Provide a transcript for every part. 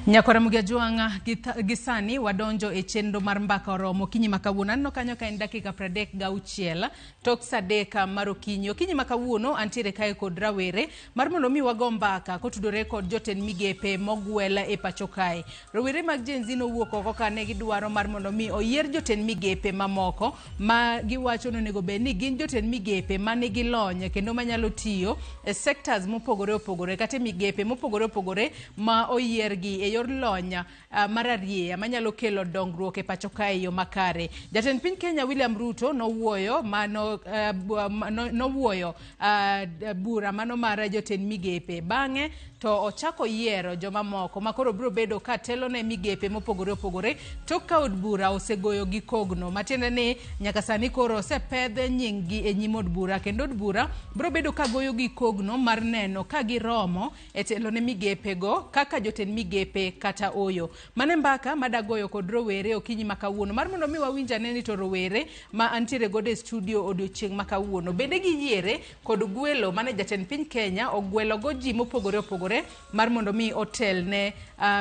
Nyakora Mugiajuanga gisani wadonjo e chenro mar mbaka oromo kinyi makawuono no kanyo ka en dakika 36 tok sadeka mar okinyi. Okinyi makawuono antiere kae kod rawere mar mondo mi wago mbaka kotudore kod joten migepe mogwela e pacho kae. Rawere mag Gen Z no wuok oko ka ne gidwaro mar mondo mi oyier joten migepe mamoko ma giwacho no nego be ni gin joten migepe manigi lony kendo manyalo tiyo e sectors mopogore opogore kata migepe mopogore opogore ma oyiergi e yor lonya mararieya manyalo kelo dongruok e pacho kae yo makare. Jatend piny Kenya William Ruto nowuoyo bura mano mar joten migepe bang'e to ochako yiero joma moko makoro biro bedo ka telo ne migepe mopogore opogore tok ka od bura osegoyo gi kogno matiende ni nyaka sani koro osepedhe nyinggi e nyim od bura kendo od bura biro bedo ka goyo gi kogno mar neno ka giromo e telo ne migepe go kaka joten migepe kata oyo. Mane mbaka madagoyo kod rowere okinyi makawuono mar mondo mi wawinja neni to rowere ma antiere gode e studio odiochieng' makawuono bende giyiere kod gwelo mane jatend piny Kenya ogwelo go ji mopogore opogore mar mondo mi otel ne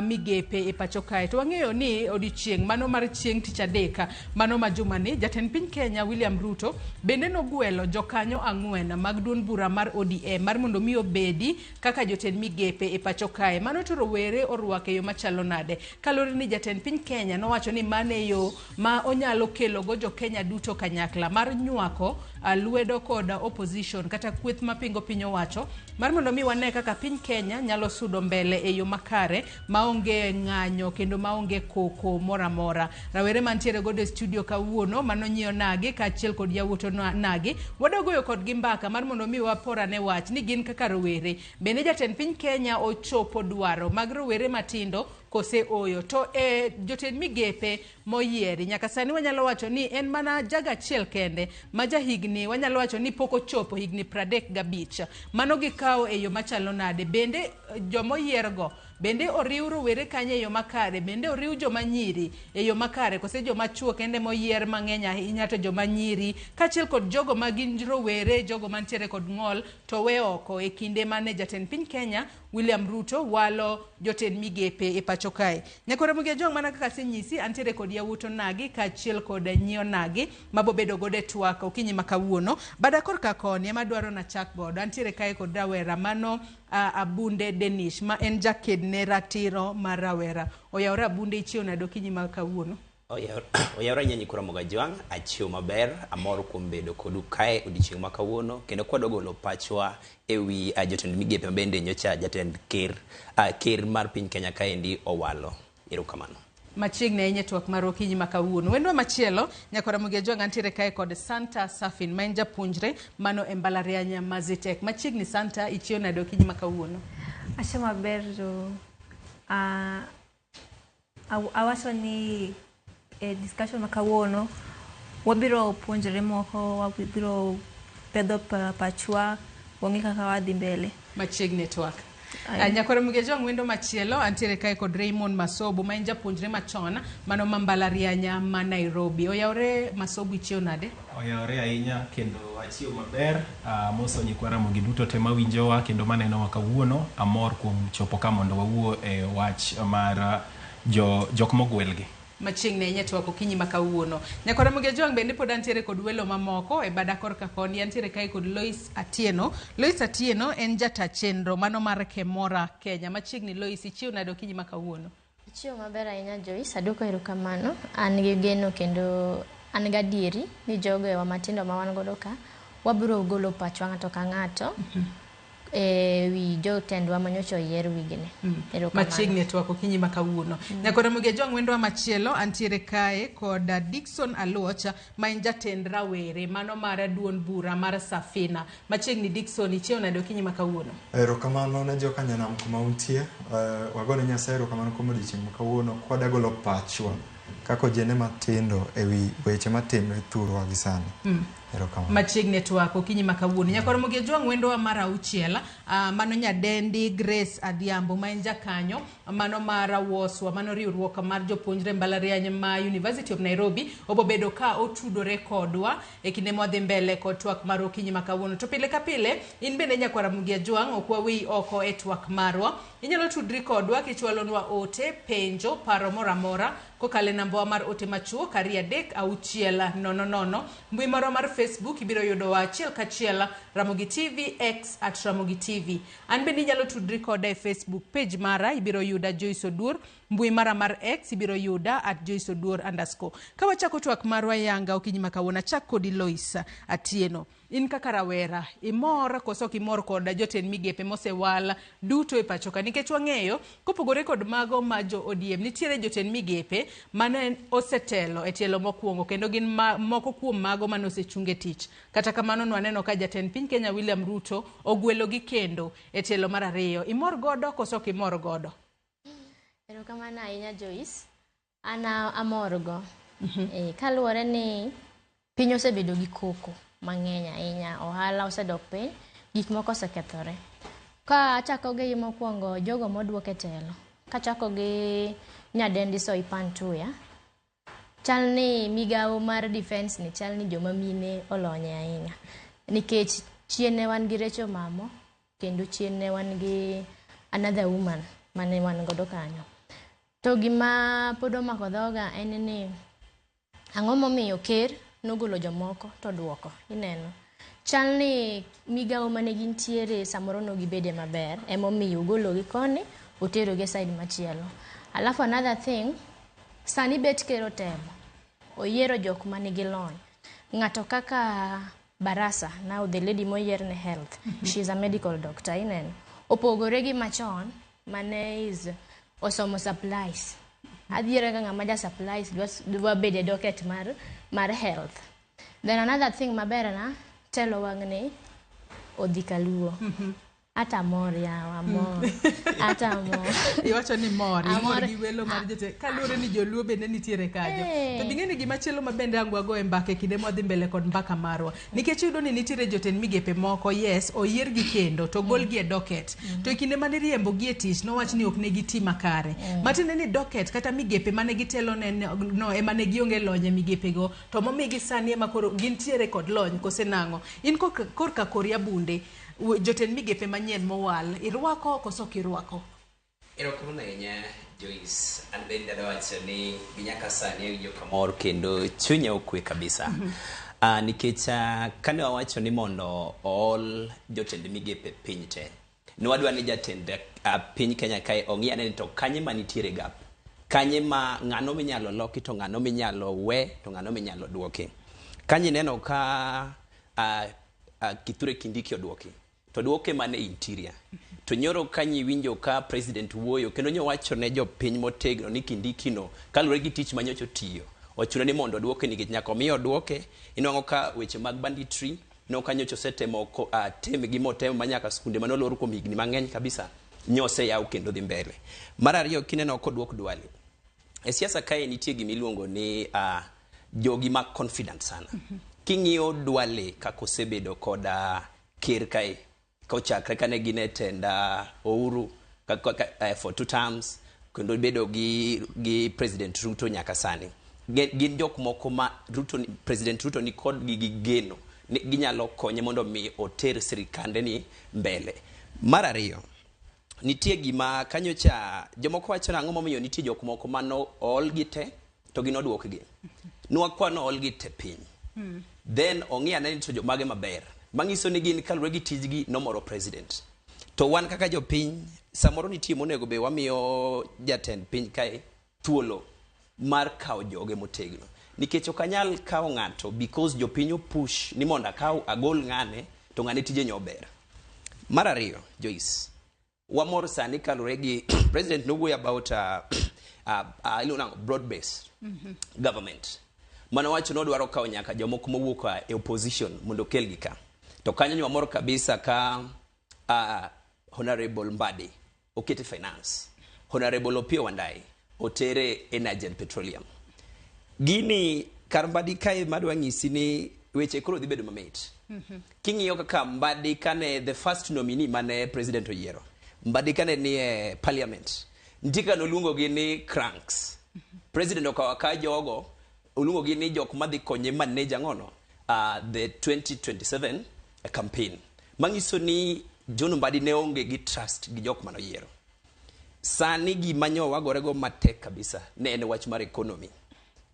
migepe e pacho kae. To wang'eyo ni odiochieng' mano mar chieng' tich adek mano ma juma ni jatend piny Kenya William Ruto bende nogwelo jokanyo 4 mag duond bura mar ODM mar mondo mi obedi kaka joten migepe e pacho kae. Mano to rowere orwake yo machalo nade kalore ni jatend piny Kenya nowacho ni mane yo ma onyalo kelo go jo Kenya duto kanyakla mar nywako lwedo kod opposition kata kweth mapingo piny owacho mar mondo mi wane kaka piny Kenya nyalo sudo mbele e yo makare maonge ng'anyo kendo maonge koko moramora. Rawere mantiere gode studio kawuono manonyio nage kaachiel kod yawuoto nage wadogoyo kod gimbaka mar mondo mi wapora ne wach ni gin kaka rowere bende jatend piny Kenya ochopo dwaro mag rowere matindo kose oyo to joten migepe moyieri nyaka sani wanyalo wacho ni en mana jaga chiel kende maja higni wanyalo wacho ni poko chopo higni 35 mano gikao e yo machalo nade bende jomoyiergo bende oriw rowere kanye yo makare bende oriw joma nyiri e yo makare kose joma chuo kende moyier mang'eny ahinya to joma nyiri kaachiel kod jogo magin rowere jogo mantiere kod ng'ol to we oko e kinde mane jatend piny Kenya William Ruto walo joten migepe e pacho kae. Nyakora Mugiajuanga mana kaka senyisi antiere kod yawuoto nagi kaachiel kod nyio nagi mabobedo gode twak okinyi makawuono bada korka koni ema dwaro na chalkboard antiere kae kod rawera mano Abunde Denish ma en jaked ne ratiro mar rawera. Oyawre Abunde ichiew nade okinyi makawuono? Oyawre nyanyi Kora Mugiajuanga achiew maber amor kuom bedo kodu kae odiochieng' makawuono kendo kwadogolo pachwa ewi jotend migepe bende nyocha jatend ker mar piny Kenya kaendi owalo. Erokamano. Machiegni ahinya twak mar okinyi makawuono. Wendwa machielo Nyakora Mugiajuanga antiere kae kod Santa Safin ma en japuonjre mano e mbalariany ma Zitek. Machiegni Santa ichiew nade okinyi makawuono? Achiew maber to awacho ni discussion makawuono wabiro puonjre moko wabiro pedho pachwa wang'i kaka wadhi mbele. Machiegni twak. Nyakora Mugiajuanga wendo machielo antiere kae kod Raymond Masobu ma en japuonjre machon mano mbalariany ma Nairobi. Oyawre Masobu ichiew nade? Oyawre ahinya kendo achiew maber moso nyikwara mogi duto te mawinjowa kendo maneno makawuono amor kuom chopo ka mondo wawuo e wach mar jok mogwelgi. Machiegni ahinya twak okinyi makawuono. Nyakora Mugiajuanga bende pod antiere kod welo mamoko e bada korka koni antiere kae kod Lois Atieno. Lois Atieno en jata chenro mano mar Kemora Kenya. Machiegni Lois ichiew nade okinyi makawuono? Ichiew maber ahinya Joyce, aduoko erokamano. An gi geno kendo an gi adieri ni jogo ewa matindo ma wan godo ka wabiro golo pachwa ng'ato ka ng'ato wi jotendwa manyocha oyier wigni. Machiegni twak okinyi makawuono. Nyakora Mugiajuanga wendwa machielo antiere kae kod Dickson Aluocha ma en jatend rawere mano mar duond bura mar Safina. Machiegni Dickson ichiew nade okinyi makawuono? Erokamano ne joka nyanam kuma untie wagone Nyasaye erokamano kuom odiochieng' makawuono kwadagolo pachwa kako jene matindo ewi weche matimre thurwa gi sani. Erokamano. Machiegni twak okinyi makawuono. Nyakoro Ramogi Ajwang' wendowa mar auchiel, mano nyadendi Grace Adhiambo ma en jakanyo, mano mar WOSWA, mano riwruok mar jopuonjre mbalariany ma University of Nairobi, obobedo ka otudore kodwa e kinde mwadhi mbele kod twak mar okinyi makawuono. To pile ka pile, in bende nyakwa Ramogi Ajwang' okwa wi oko e twak marwa. Inyalo tudri kodwa kichwalonwa ote, penjo, paro moramora, kokale namba mar ote machuok 32600. Mbui marwa mar Facebook ibiro yudo wa achiel kachiel Ramogi TV X @Ramogi TV. An bende inyalo tudri koda e Facebook page mara ibiro yuda Joyce Odur. Mbui mara mar X ibiro yuda @JoyceOdur_. Kawachako twak marwa yanga okinyi makawuono, chak kodi Lois Atieno. In kaka rawera, imor koso kimor koda jotend migepe mosewal duto e pachoka, nikech wang'eyo kopogore kod mago ma jo ODM nitiere jotend migepe mane osetelo e tielo mokwongo kendo gin moko kuom mago mane osechunge tich. Kata kamano nwaneno ka jatend piny Kenya William Ruto ogwelo gi kendo e tielo mar ariyo. Imor godo koso kimor godo? Erokamano ahinya Joyce. Ana amorgo. Kaluwore ni piny osebedo gi koko mang'eny ahinya, ohala osedok piny, gik moko osekethore. Ka achako gi mokwongo jogo moduoke telo, kachako gi nyadendi Soipan Tuya, chal ni migawo mar defense ni chal ni joma mine olonye ahinya, nikech chien ne wan gi Recho Mamo kendo chien ne wan gi another woman mane wan godo kanyo. To gima pod omako dhoga en ni ang'o momiyo ker nogolo jomoko to duoko. Ineno chal ni migawo mane gintiere samoro no gibede maber, emomiyo ugologi koni oterogi side machielo. Alafu another thing, sani bet kero temo oyiero jok mane gilony. Ng'ato kaka Barasa, now the lady moyier ne health, she's a medical doctor. Ineno opogore gi machon mane is osomo supplies. Adhiera ka ng'ama ja supplies dwa bede docket mar health. Then another thing maberna telo wang'ni odhi kaluo. Ata mor yawa amor. Ata mor. Iwacho ni mor gi welo mar jote. Kaluore ni joluo bende nitiere kanyo. To bing'eni gima chielo mabende angwago e mbake kinde mwadhi mbele kod mbaka marwa. Nikech yudo ni nitiere jotend migepe moko, yes, oyier gi kendo to gol gi e docket. To kinde mane riembo gi e tich nowach ni ok ne giti makare. Matinde ni docket kata migepe mane gitelo no emane gionge lony e migepe go. To momigi sani ema koro gintiere kod lony kose nang'o. In korka koria bunde jotend migepe manyien mowal, irwako koso kirwako? Erokamano ahinya Joyce. An bende dawacho ni ginyaka sani awinjo kamor kendo chunya okwe kabisa. Nikech kane wawacho ni mondo ool jotend migepe piny te, nwadwa ni jatend piny Kenya kae ong'i ane ni to kanye manitiere gap, kanye ma ng'ano minyalo loki to ng'ano minyalo we to ng'ano minyalo duoki. Kanye neno ka Kithure Kindiki oduoki, to duoke mane interior. To nyoro kanyi winjo ka president wuoyo kendo nyowacho ne jo piny motegno ni Kindiki no kalure gi tich manyocho tiyo ochuno ni mondo duoke nikech nyaka miyo duoke. Inwang'o ka weche mag banditry no kanyocho setemo tem gi motem manyaka skunde manolor kuom higni mang'eny kabisa nyose yaw kendo dhi mbele. Mar ariyo kineno koduok Duale e siasa kae nitie gimiluongo ni jogi ma confident sana. King'iyo Duale kako sebedo koda ker kae kochakre kane gine tenda Ouru for 2 terms kendo bedo gi President Ruto nyaka sani. Gin jok moko ma President Ruto ni kod gi geno ni ginyalo konye mondo mi oter sirikande ni mbele. Mar ariyo nitie gima kanyo cha jomoko wacho ang'o momiyo nitie jok moko mano all gi te to ginoduok gi. Nwakwano all gi te piny. Then ong'ia nani to jomage maber. Mangiso ni gin kalure gi tijgi nomoro president. To wan kaka jopiny samoro nitie monego be wamiyo jatend piny kae thuolo mar kawo joge motegno. Nikech okanyal kawo ng'ato because jopiny push ni mondo akaw agol ng'ane to ng'ane tije nyober. Mar ariyo Joyce, wamor sani kalure gi president nowuoyo about broad based government. Manawacho nodwaro kawo nyaka jomoko mowuok e opposition mondo kelgi ka. To kanyo ni wamor kabisa ka Honorable Mbadi okete finance, Honorable Opio Wandai otere energy and petroleum, Gini karmbadi kae madwa ng'isi ni weche koro dhi bedo mamit. King'iyo kaka Mbadi kane the first nominee mane president oyiero. Mbadi kane ni e parliament. Ntika noluongo gi ni cranks. President okawaka jogo oluongo gi ni jok madhi konye manage ngono the 2027 campaign. Mangiso ni John Mbadi ne onge gi trust gi jok manoyiero. Sani gima nyo wagorego matek kabisa ne en wach mar economy.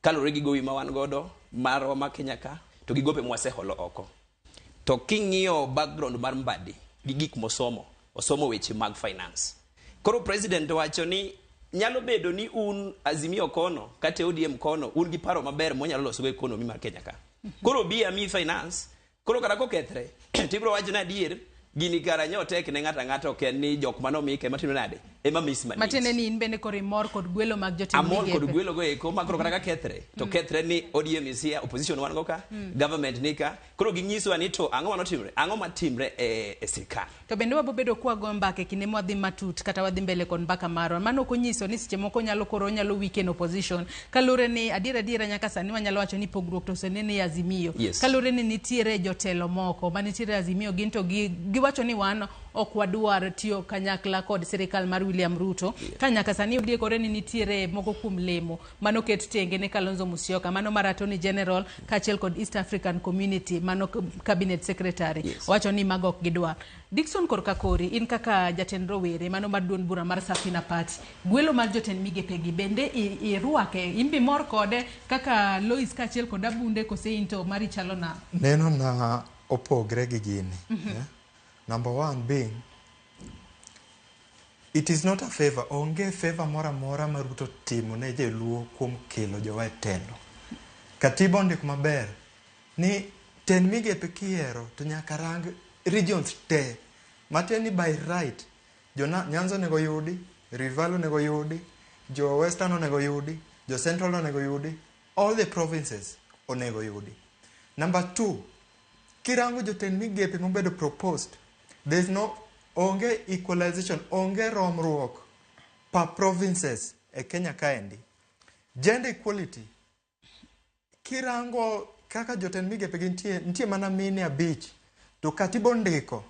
Kalore gi gowi ma wan godo marwa ma Kenya ka to gi gope mwaseholo oko. To king'iyo background mar Mbadi gi gik mosomo, osomo weche mag finance. Koro president wacho ni nyalo bedo ni un Azimio kono kata ODM kono un gi paro maber monyalo loso go economy mar Kenya ka. Koro bia mi finance, koro kara kokethre, tibro wacho na adier gini kara nyotek ne ng'ata ken ni jok manomike matino nade ema miss manage. Matene ni in bende kori mor kod gwelo mag jotim migepe. Amor kod gwelo go eko makoro kara ka kethre. To kethre ni ODM is here, opposition wan go ka, government nika. Koro ginyiso ni to ang'o manotimre? Ang'o matimre e sirkal? To bende wabobedo kwa go mbake kinde mwadhi matut kata wadhi mbele kod mbaka marwa. Mano konyiso ni seche moko nyalo weekend opposition. Kalure ni adiera nyaka sani wanyalo wacho ni pogruok to senene Azimio. Yes. Kalure ni nitiere jotelo moko manitiere Azimio ginto giwacho ni wan ok wadwar tiyo kanyakla kod sirikal mar William Ruto. Ka nyaka sani odiekore ni nitiere moko kuom lemo mano ket tenge ne Kalonzo Musyoka, mano mar Attorney General kaachiel kod East African Community, mano cabinet secretary. Yes. Wacho ni mago ok gidwar. Dickson Korkakori, in kaka jatend rowere mano mar duond bura mar Safina Party, gwelo mar jotend migepe gi bende irwake imbi mor kode kaka Lois kaachiel kod Abunde kose into mari chalo na Neno na opogre gi gini. Yeah? Number one being, it is not a favor. Onge favor mora ma Ruto timo ne joluo kuom kelo jowa telo. Katiba ondik maber ni ten migepe kiero to nyaka rang regions te. Mateni by right, jo Nyanza nego yudi, Rival nego yudi, jo Western onego yudi, jo Central onego yudi, all the provinces onego yudi. Number two, kirango jotend migepe mobedo proposed, there's no onge equalization, onge romruok per provinces e Kenya kaendi. Gender equality, kirango kaka jotend migepe ntie mana mine abich, to katiba ondiko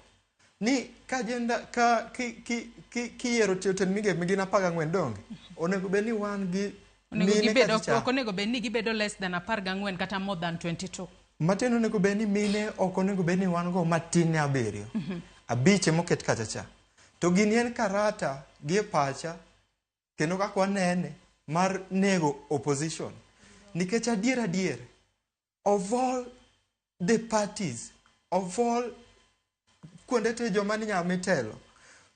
ni ka jenda ka kiero jotend migepe gin 14 donge onego beni wan gi mine katicha. Onego beni gibedo less than 14 kata more than 22. Mateno onego beni mine ok onego beni wan go matin ne 7. Abiche moket kachacha. To gini en karata gi pacha kendo kaka wanene mar nego opposition. Nikech adier of all the parties, of all kuonde te joma ni nyama mitelo,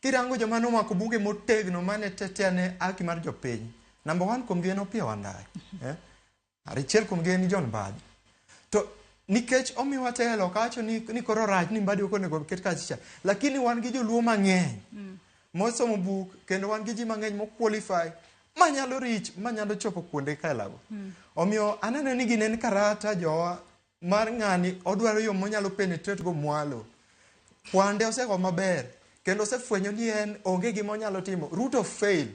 kirango joma nomako buge motegno mane teteane haki mar jopiny. Number 1 kuom gien Opiyo Wandayi. Arichiel kuom gien John Mbadi. To nikech omiwa telo kacho ni koro rach ni Mbadi ok onego ket kachicha, lakini wan gi joluo mang'eny mosomo buk kendo wan gi ji mang'eny mo qualify manyalo rich manyalo chopo kuonde kalago. Omiyo aneno ni ginen karata jowa mar ng'ani odwaro yo monyalo penetrate go mwalo. Kwande osego maber kendo osefwenyo ni en onge gima onyalo timo. Ruto fail.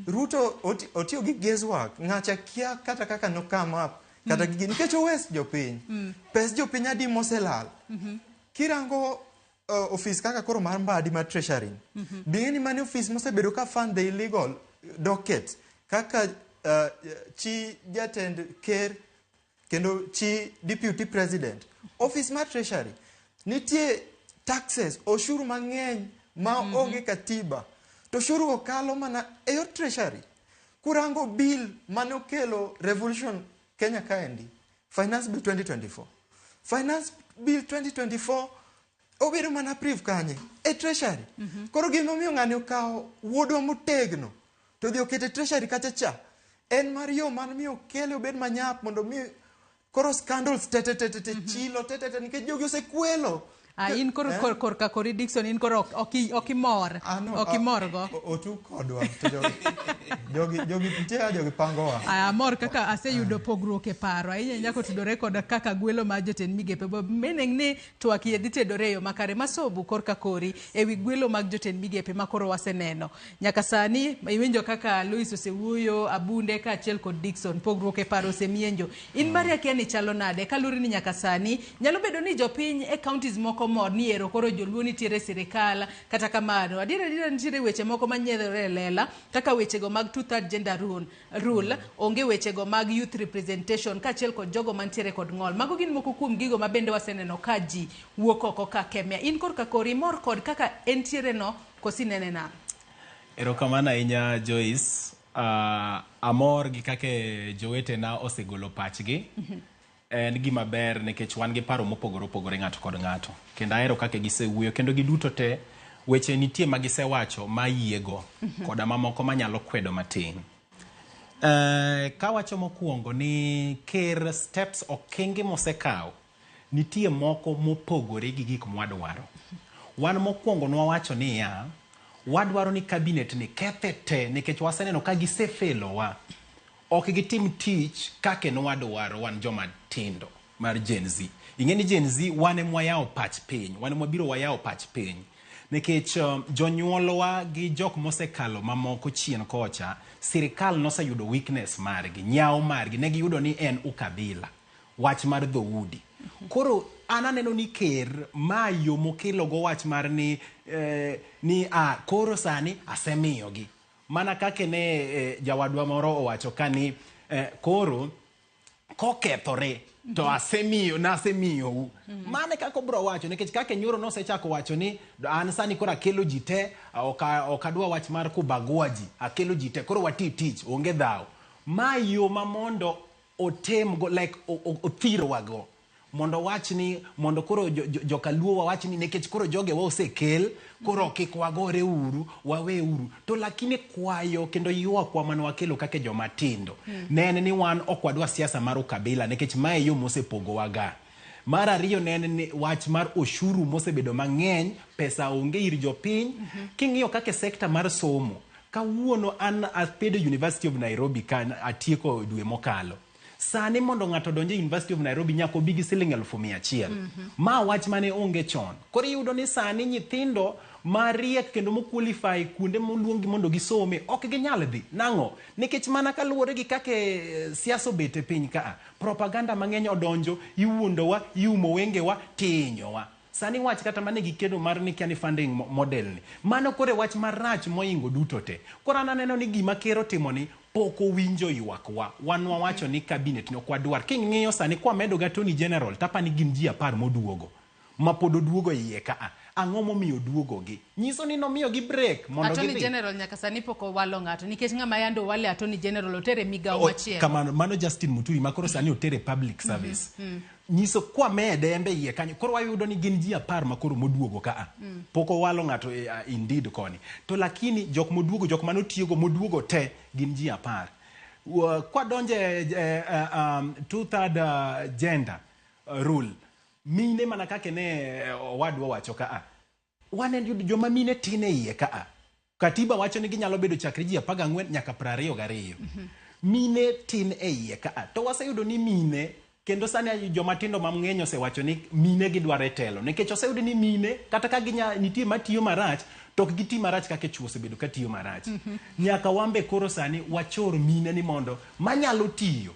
Ruto otiyo gi guesswork. Ng'acha kia kata kaka no come up kata gigi nikech owes jopiny. Pes jopiny adi moselal. Kirango office kaka koro mar Mbadi mar treasury. Bingeni mane office mosebedo ka fund the illegal docket kaka chi jatend ker kendo chi deputy president. Office mar treasury nitie taxes, oshuru mang'eny ma onge katiba. To oshuru okalo mana e yor treasury. Kurango bill mane okelo revolution Kenya kaendi, Finance Bill 2024. Finance Bill 2024 obedo mana priv kanye e treasury. Koro gima omiyo ng'ani okawo wuodwa motegno to dhi okete treasury kachacha. En mar yo man miyo kele obed manyap mondo mi koro scandals chilo nikech jogi osekwelo In korka kori Dickson, in koro okimor. Okimor go. Otu kodwa. Jogi nitie jogi pangowa. Amor kaka aseyudo pogruok e paro. Ahinya nyako tudore kod kaka gwelo ma jotend migepe. Meaning ni twak yedhi tedore yo makare masobu korka kori ewi gwelo mag jotend migepe makoro waseneno. Nyaka sani iwinjo kaka Luis osewuoyo, Abunde ka achiel kod Dickson pogruok e paro osemienjo. In mari akia ni chalo nade kaluri ni nyaka sani nyalo bedo ni jopiny e counties moko mor ni ero koro joluo nitiere sirikal kata kamano. Adira nitiere weche moko manyiedhore lela kaka wechego mag 2/3 gender rule onge wechego mag youth representation kachiel kod jogo mantiere kod ng'ol. Mago gin moko kuom gigo ma bende waseneno ka ji wuok oko ka Kemia. In korka kori mor kod kaka entiere no kosinene na. Erokamano ahinya Joyce. Amor gi kake jowetena osegolo pachgi. En gima ber nikech wan gi paro mopogore opogore ng'ato kod ng'ato. Kendo ahero kake gisewuoyo kendo giduto te weche nitie ma gisewacho ma yiego koda mamoko manyalo kwedo matin. Kawacho mokwongo ni ker steps okenge mosekawo nitie moko mopogore gi gik mwadwaro. Wan mokwongo nwawacho ni ya wadwaro ni cabinet ni kethe te nikech waseneno ka gisefelowa. Ok gitim tich kake nwadwaro wan joma tindo mar Gen Z. Ing'eni Gen Z wane mwayawo pach piny, wane mwabiro wayawo pach piny. Nikech jonyuolwa gi jok mosekalo mamoko chien kocha, sirikal noseyudo weakness margi, nyawo margi, negi yudo ni en ukabila, wach mar dhoudi. Koro ananeno ni ker mayo mokelo go wach mar ni koro sani asemiyogi. Mana kake ne jawadwa moro owacho kani koro kokethore to nasemiyou. Mane kako bro wacho nikech kake nyoro nosechako wacho ni an sani koro akelo ji te okadwa wach mar kubagua ji akelo ji te koro wati tich onge dhaw. Mayo mamondo otem go like othiro wago. Mondo wach ni mondo koro jokaluo wawach ni nekech koro joge wa osekel koro kik wagore uru wawe uru to lakini kwayo kendo yuak wa mano wakelo kake joma tindo nene ni wan okwadwa siasa mar ukabila nekech mae yo mosepogo waga. Mar ariyo nene ni wach mar oshuru mosebedo mang'eny pesa onge ir jopiny. King'iyo kake sekta mar somo kawuono an apedo University of Nairobi kan atieko dwe mokalo. Sani mondo ng'ato donje University of Nairobi nyako bigi $100,100. Ma wach mane onge chon. Koro yudo ni sani nyithindo mariek kendo moqualify kunde moluongi mondo gisome ok ginyal dhi. Nang'o? Nikech mana kaluwore gi kake siasa bete piny ka. Propaganda mang'eny odonjo, iwuondowa, iumo wengewa, tinyowa. Sani wach kata mane gikedo mar ni kiani funding model ni. Mano kore wach marach moingo duto te. Koro ananeno ni gima kero timoni poko winjo yuakwa. Wanwa wacho ni cabinet no kwa duar. King'iyo sani kwa medo ga Attorney General tapa ni gin ji 10 moduogo. Mapodo duogo iye ka ang'o momiyo duogo gi. Nyiso ni nomiyo gi break mondo gi. Attorney General nyaka sani poko walo ng'ato nikech ng'ama yando wale Attorney General otere migawo machielo. Kamano mano Justin Muturi makoro sani otere public service. Nyiso kwa mede embe iye kanyo koro wayudo ni gin ji 10 makoro moduogo ka poko walo ng'ato indeed koni to lakini jok moduogo jok manotiyogo moduogo te gin ji 10. Kwa donje 2/3 gender rule mine mana kake ne wadwa wacho ka wane joma mine tine iye ka katiba wacho ni ginyalo bedo chakre ji 14 nyaka 22. Mine tin e iye ka to waseyudo ni mine kendo sani joma tindo mamng'eny osewacho ni mine gidware telo nikech oseyudo ni mine kata ka nitie matiyo marach to ok giti marach kake chuo osebedo ka tiyo marach. Nyaka wambe koro sani wachor mine ni mondo manyalo tiyo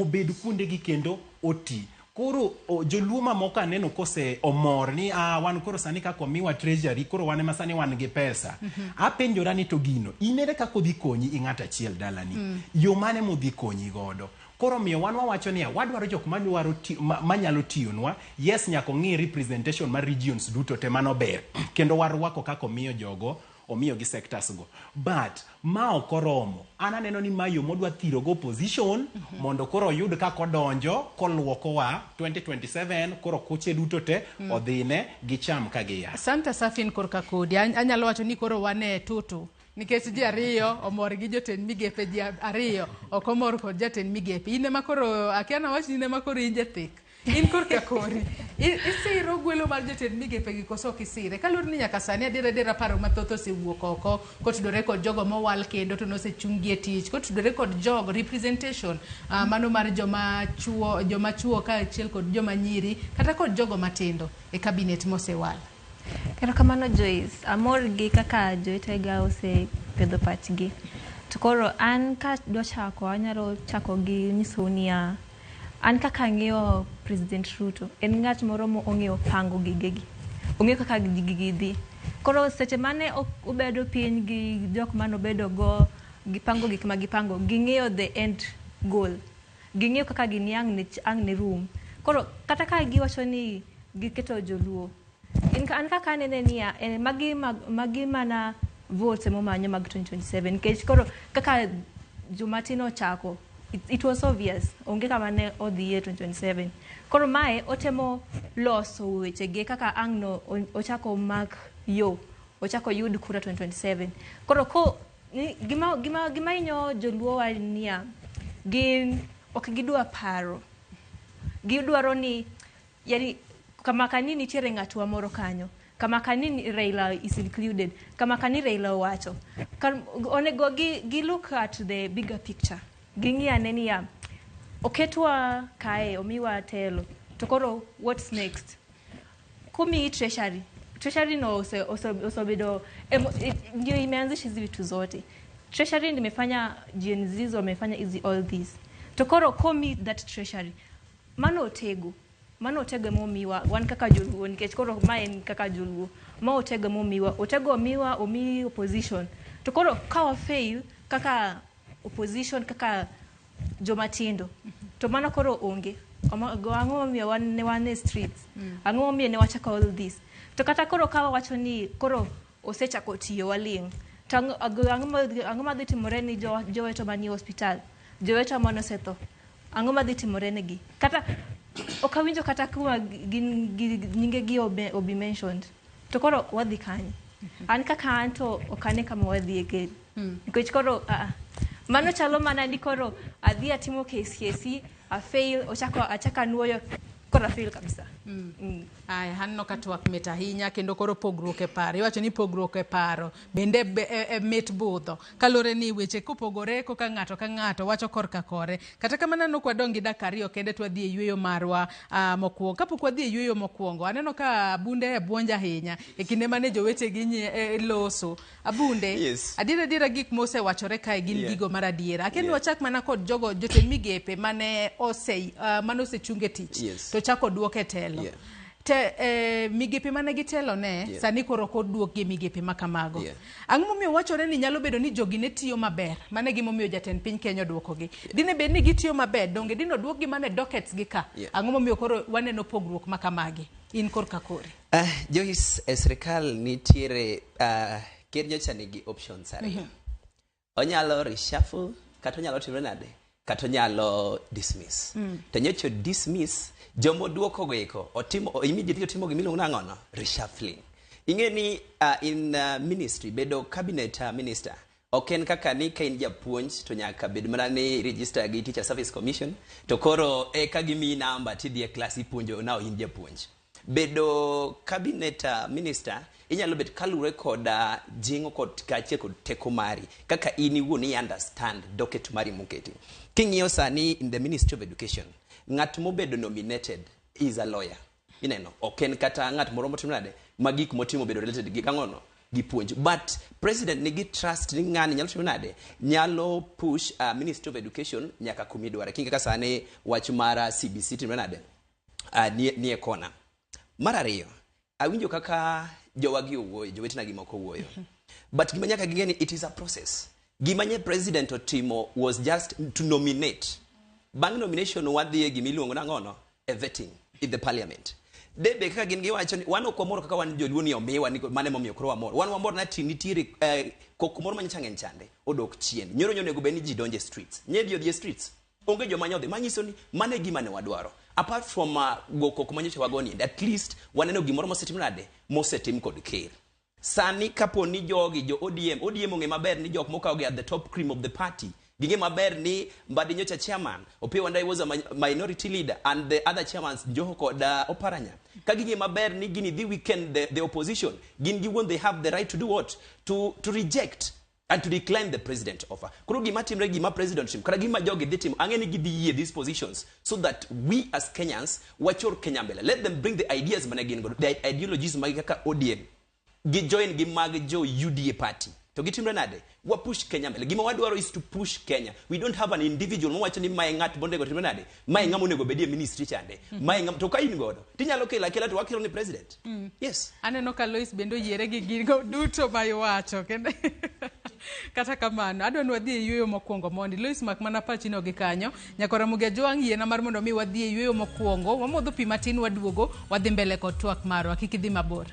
obed kuonde gi kendo oti. Koro joluo mamoko aneno kose omor ni wan koro sani kako miwa treasury koro wane masani wan gi pesa. Apenjora ni to gino inere kako dhi konyi ing'ata achiel dalani. Yo mane modhi konyi godo. Koro miyo wan wawacho ni wadwaro jok madwaro manyalo tiyonwa. Yes nyako ng'i representation mar regions duto te mano ber. Kendo warwako kako miyo jogo omiyo gi sectors go. But ma okoromo. Ananeno ni mayo modwa thiro go opposition mondo koro yud kako donjo koluoko wa 2027 koro kuche duto te odhine gicham kagiya. Santa Safin korka kodi anyalo wacho ni koro wane tutu. Nikech ji ariyo omor gi jotend migepe ji ariyo ok omor kod jatend migepe. Ine makoro akiana wach ine makoro inje thik. In korka kori. Isiro gwelo mar jotend migepe gi koso kisire. Kalur ni nyaka sani adira paro mathoth osewuok oko kotudore kod jogo mowal kendo to nosechungie tich kotudore kod jogo representation mano mar joma chuo ka achiel kod joma nyiri kata kod jogo matindo e cabinet mosewal. Kero kamano Joyce, amor gi kaka jowetega osepedho pachgi. To koro an ka dwa chako anyalo chako gi nyiso niya an kaka ng'eyo President Ruto en ng'at moro mo ong'eyo pango gigegi. Ong'eyo kaka gigi dhi. Koro seche mane obedo piny gi jok manobedo go gipango gik ma gipango ging'eyo the end goal. Ging'eyo kaka gini ang ne room. Koro kata ka giwacho ni giketo joluo an kaka nene niya magi mana votes momanyo mag 2027 nikech koro kaka Jumatino chako it was obvious onge kama ne odhiye 2027 koro mae otemo loso wechege kaka ang'no ochako mak yo ochako yud kura 2027 koro gima inyo joluo wa niya gin ok gidwa paro gidwaro ni yani kama kanini nitiere ng'atwa moro kanyo kama kanini Raila is included kama kanini Raila wacho onego gi look at the bigger picture gingia nenia oketwa kae omiwa telo to koro what's next kumi treasury no osobedo ndio imeanzisha hizi vitu zote treasury nimefanya GNZ wamefanya hizi all this to koro kumi that treasury mano otego momiwa wan kaka joluo nikech koro mae kaka joluo ma otego momiwa omi opposition to koro ka fail kaka opposition kaka jomatindo to mano koro onge ang'o momiyo wan streets ang'o momiyo ne wachako all this to kata koro ka wacho ni koro osechako tiyo waling to ang'o madhi timore ni joweto manie hospital joweto manosetho ang'o madhi timore negi kata okawinjo kata kuma nyinge gi obi mentioned to koro wadhi kanye an kaka anto okane kama wadhi eke nikech koro mano chalo mana ni koro adhi atimo KCSE a fail achaka nuoyo kora fail kabisa ai hanno katwak met ahinya kendo koro pogruok e paro iwacho ni pogruok e paro bende met budho kalore ni weche kopogore koka ng'ato ka ng'ato wacho korka kore kata kamano no kwadongi dakariyo kende twadhi e yweyo marwa mokwongo kapok wadhi e yweyo mokwongo aneno ka bunde e buonja ahinya e kinde mane jowete gi loso abunde yes. adira gik mose wachore kae gin gigo mar adiera aken wachak mana kod jogo jotend migepe mane osechunge tich to chako duoke telo te migepe mane gitelo ne sani koro koduok gi migepe makamago ang'o momiyo wachore ni nyalo bedo ni jogi ne tiyo maber mane gimomiyo jatend piny Kenya duokogi dine bed ni gitiyo maber donge dino duok gi mane dockets gi ka ang'o momiyo koro waneno pogruok makamagi in korka kore Joyce sirikal nitiere ker nyocha nigi options ariyo onyalo reshuffle kata onyalo timo nade kata onyalo dismiss to nyocha dismiss jomo duoko goeko immediately otimo gimiluongo nang'ono reshuffling ing'e ni in ministry bedo cabinet minister oken kaka ni ka in japuonj to nyaka bed mana ni register gi Teacher Service Commission to koro ka gimi namba tidhi e class ipuonjo na in japuonj bedo cabinet minister inyalo bet kalure kod jingo kod kache kod teko mari kaka in iwuon i understand docket mari moketi king'iyo sani in the Ministry of Education ng'at mobedo nominated is a lawyer ineno oken kata ng'at moro motimo nade magik motimo bedo related gi kang'ono gi puonj but president nigi trust ni ng'ani nyalo timo nade nyalo push Ministry of Education nyaka kumidware kinga kaka sani wach mara CBC timo nade nie kona mar ariyo awinjo kaka jowagi owuoyo jowetena gi moko owuoyo but gima nyaka ging'e ni it is a process gima nye president otimo was just to nominate bang nomination wadhi gi miluongo nang'ono a vetting in the parliament debe kaka gin giwacho ni wan ok wamor kaka wan joluo ni omiwa ni mane momiyo koro wamor wan wamor na nitiere koko moro manyicha ng'eny chande odok chien nyoro onego bed ni ji donje streets nyedi odhi streets onge joma nyodhi manyiso ni mane gima ne wadwaro apart from go koko manyicha wagoni at least waneno gimoro mosetim nade mosetim kod ker sani kapo ni jogi jo ODM ong'e maber ni jok mokawogi at the top cream of the party Gige maber ni Mbadi Nyocha chairman, Opiyo Wandayi was a minority leader, and the other chairmans Joho koda Oparanya. Kagige maber ni gini the weekend the opposition gin giwon they have the right to do what? To reject and to decline the president offer. Kuru gima timre gima president shim. Kara gima joge the team angeni gidi these positions so that we as Kenyans wachor Kenya mbele. Let them bring the ideas managin go. The ideologies magikaka ODM. Join gimag jo UDA party. To gitimre nade wa push Kenya mbele. Gima wadwaro is to push Kenya. We don't have an individual mo wacho ni mayengat bonde go timre nade. Mayengam onego bedie ministry chande. Mayengam to kain godo. Tinyalo kela to wakiro ni president. Yes. Aneno ka Lois bendo yiere gi gigo duto bayo wacho kende. Kata kamano adwa ni wadhi yweyo mokwongo mondi Lois Makmana pachi no gi kanyo nyakora Ramogi Joang yiena mar mondo mi wadhi yweyo mokwongo wamodho pi matin waduogo wadhi mbele kod twak marwa kik idhi mabor.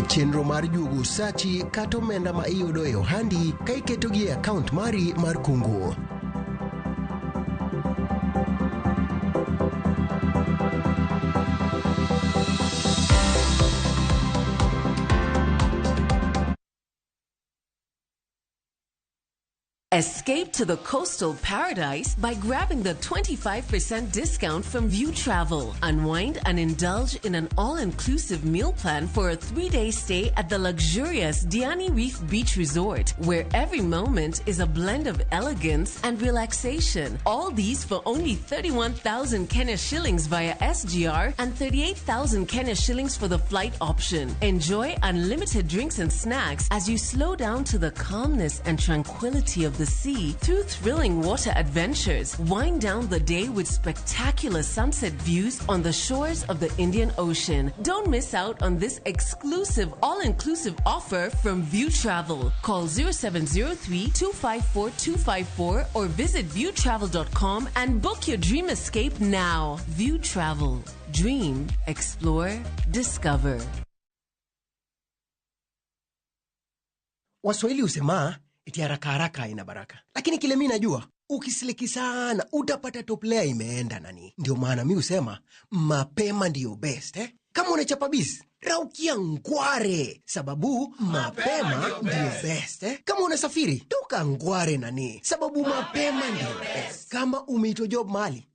Chenro mar jugo sachi kata omenda ma iyudo e ohandi ka iketo gi e account mari mar kungo. Escape to the coastal paradise by grabbing the 25% discount from View Travel. Unwind and indulge in an all-inclusive meal plan for a 3-day stay at the luxurious Diani Reef Beach Resort, where every moment is a blend of elegance and relaxation. All these for only 31,000 Kenya shillings via SGR and 38,000 Kenya shillings for the flight option. Enjoy unlimited drinks and snacks as you slow down to the calmness and tranquility of the sea through thrilling water adventures. Wind down the day with spectacular sunset views on the shores of the Indian Ocean. Don't miss out on this exclusive all-inclusive offer from View Travel. Call 0703-254-254 or visit viewtravel.com and book your dream escape now. View Travel. Dream, explore, discover. Waswahili usema eti haraka ina baraka. Lakini kile mimi najua, ukisiliki sana utapata top layer imeenda nani. Ndio maana mimi usema mapema ndio best Kama unachapa bis, raukia ngware, sababu mapema ndio best Kama unasafiri, toka ngware nani, sababu mapema ndio best. Kama umeitwa job mali,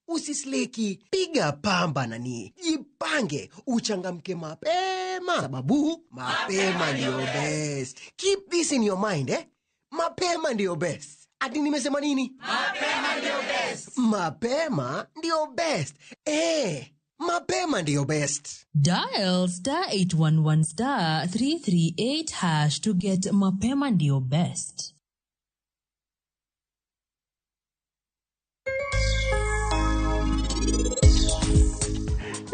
usisleki, piga pamba nani, jipange, uchangamke mapema, sababu mapema ndio best. Keep this in your mind mapema ndio best. Ati nimesema nini? Mapema ndio best. Mapema ndio best. Mapema ndio best. Dial *811 338# to get mapema ndio best.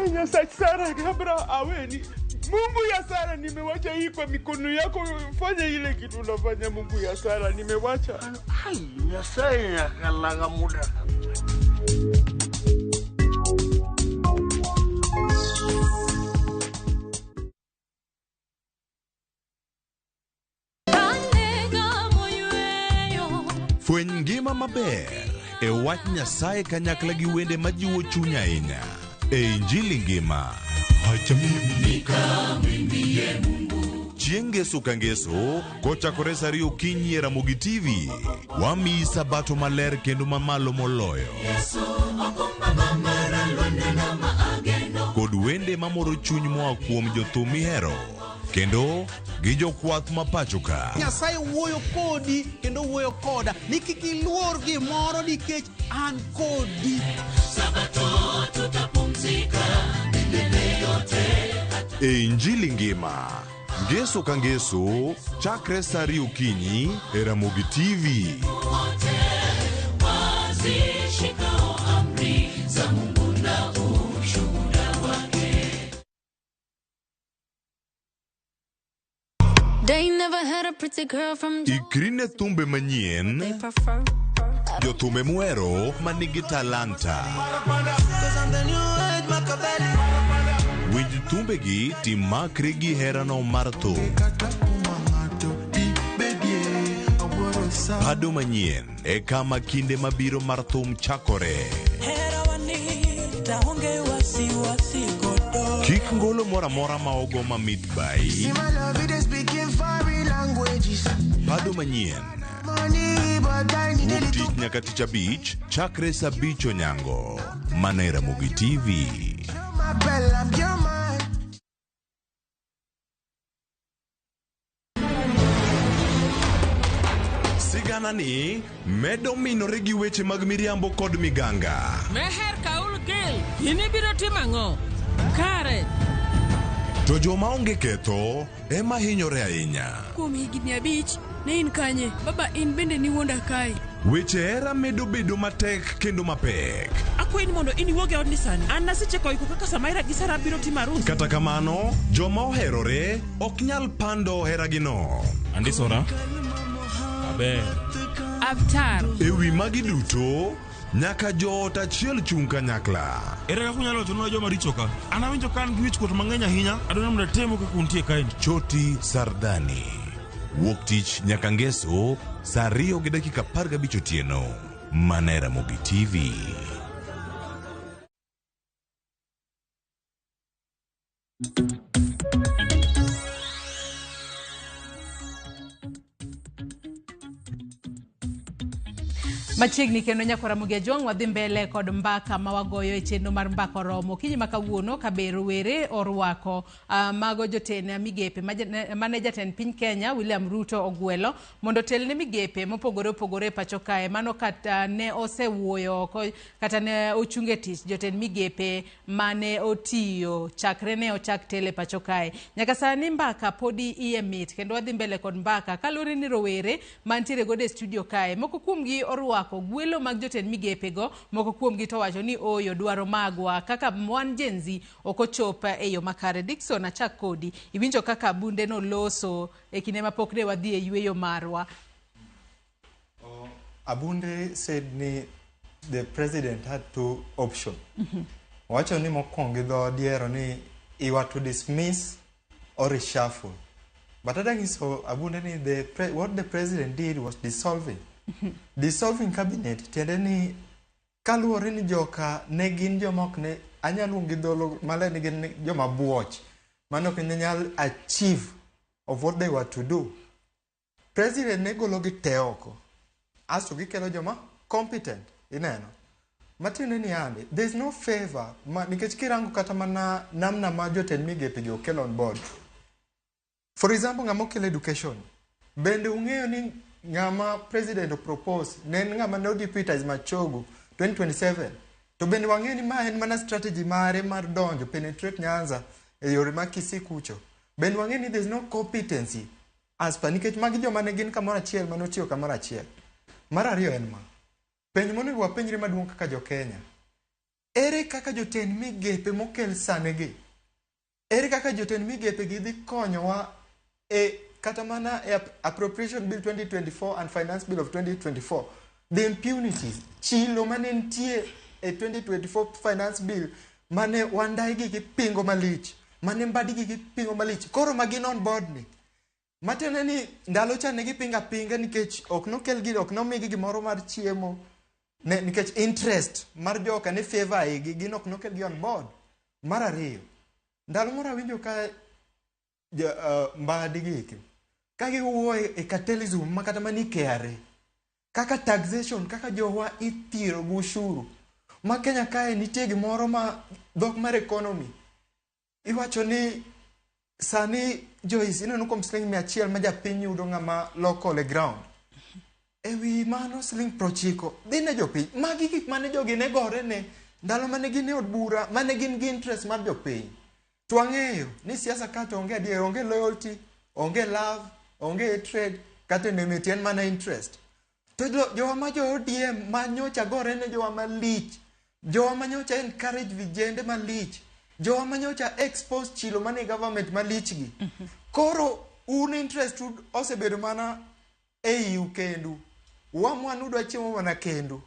Enya Sara Gabra aweni. Mungu ya Sara, nimewacha hii kwa mikono yako, fanya ile kitu unafanya. Mungu ya Sara, nimewacha. Hai, ya Sara kalaga muda. Fweny ngima maber e wach Nyasaye kanyakla gi wende majiwo chuny ahinya e Injili ngima. Chieng' ngeso ka ngeso kochakore saa 2 okinyi e Ramogi TV, wamiyi sabato maler kendo mamalo moloyo kod wende mamoro chuny moa kuom jothum mihero kendo gi jokwath mapacho ka. Nyasaye wuoyo kodi kendo wuoyo koda ni kik iluor gimoro nikech an kodi. Sabato tutapumzika milele yote. E Injili ngima, ngeso ka ngeso chakre saa 2 okinyi e Ramogi TV. Wazishikao amri za Mungu na ushuhuda wake. They never had a pretty girl from Ikrine thumbe manyien, jothume muero manigi talanta. Winj thumbegi timakri gi herano mar thum. Bado manyien e kama kinde mabiro mar thum chakore. Kik ngolo mora mora ma ogo ma midbai. Bado manyien. Wuok tich nyaka tich abich, chakre sa abich onyango. Mana e Ramogi TV. Sigana ni medo minore gi weche mag miriambo kod miganga. Meher kaul gil, ini biro timango. Kare. To joma onge ketho ema hinyore ahinya. Kuom higni abich, ne in kanye, baba in bende ni wuonda kai. Weche era medo bedo matek kendo mapek. Akwayi ni mondo iniwuog e odni sani. An naseche iko kaka Samaira gi Sara biro timo arus. Kata kamano, joma oherore ok nyal pando heragino. Andisora. Aber. Avatar. Ewi magi duto, nyaka joot achiel chung kanyakla. Ere kaka unyalo chono joma richo ka? An awinjo ka an gi wich kuot mang'eny ahinya, adwaro mondo atemo kaka untie kae. Choti Sardani. Wuok tich nyaka ngeso, saa 2:15 otieno. Mana e Ramogi TV. Machiegni kendo nyako Ramogi Ajwang' wadhi mbele kod mbaka ma wagoyo e chenro mar mbaka oromo. Kinyi ma kawuono kabero were orwako mago jotend migepe mane jatend piny Kenya William Ruto ogwelo mondo telne migepe mopogore opogore pacho kae. Mano kata ne osewuoyo kata ne ochunge tich jotend migepe mane otiyo chakre ne ochak tele pacho kae. Nyaka sani mbaka podi iye mit kendo wadhi mbele kod mbaka kalure ni rowere mantiere gode studio kae. Moko kuomgi orwako gwelo mag jotend migepe go, moko kuomgi to wacho ni oyo dwaro magwa kaka wan Gen Z okochopa e yo makare. Dickson achak kodi, iwinjo kaka bunde no loso e kinde mapok ne wadhi e yweyo marwa. Abunde said ni the president had two options. Wacho ni mokwongo dho diero ni he were to dismiss or reshuffle. But I think so Abunde ni what the president did was dissolving cabinet. Tiende ni kaluwore ni joka ne gin jomok ne anyalo ngi dholo male ni gin joma buoch mano ke nyal achieve of what they were to do. President ne golo gi teoko aso gikelo joma competent ineno matine ni ande there's no favor nikech kirango kata mana namna ma jotend migepe gi okelo on board. For example, ngamo kelo education bende ung'eyo ni ngama president propose nen ngama no deputize machogo 2027 to bende wang'eyo ni ma en mana strategy mare mar donjo penetrate Nyanza e yore ma kisikucho. Bende wang'eyo ni there's no competency as per nikech magi joma ne gin kamoro achiel mano tiyo kamoro achiel. Mar ariyo en ma penj monego wapenjre maduong' kaka jo Kenya, ere kaka jotend migepe mokel sanegi, ere kaka jotend migepe gi dhi konyowa e kata mana appropriation bill 2024 and finance bill of 2024. The impunities chilo mane ntie e 2024 finance bill mane wandai gi pingo malich, mane mbadi gi pingo malich, koro magin on board ni matene ni ndalo cha ne pinga nikech ok nokel gi ok nomigi gimoro mar chiemo ne nikech interest mar joka ne favor gi gin ok nokel gi on board. Mar ariyo ndalo moro winjo ka mbadi gi kagi wuoye e cartelism makata mani KRA kaka taxation kaka jowa ithiro gushuru ma Kenya kae nitie gimoro ma dhok mar economy iwacho ni sani Joyce ineno kom siling 100 ma japiny yudo ng'ama local e ground ewi mano siling 90 dhine jopiny magi gik mane jogi ne gore ne ndalo mane gin e od bura mane gin gi interest mar jopiny. Twang'eyo ni siasa kata onge adier, onge loyalty, onge love, onge trade kata nemetien mana interest. To jowa ma jo ODM manyocha gore ne jowa malich, jowa manyocha encourage vijende malich, jowa manyocha expose chilo mane government malich gi. Koro un interest osebedo mana EU kendu, wamwanu dwa chiemo mana kendu.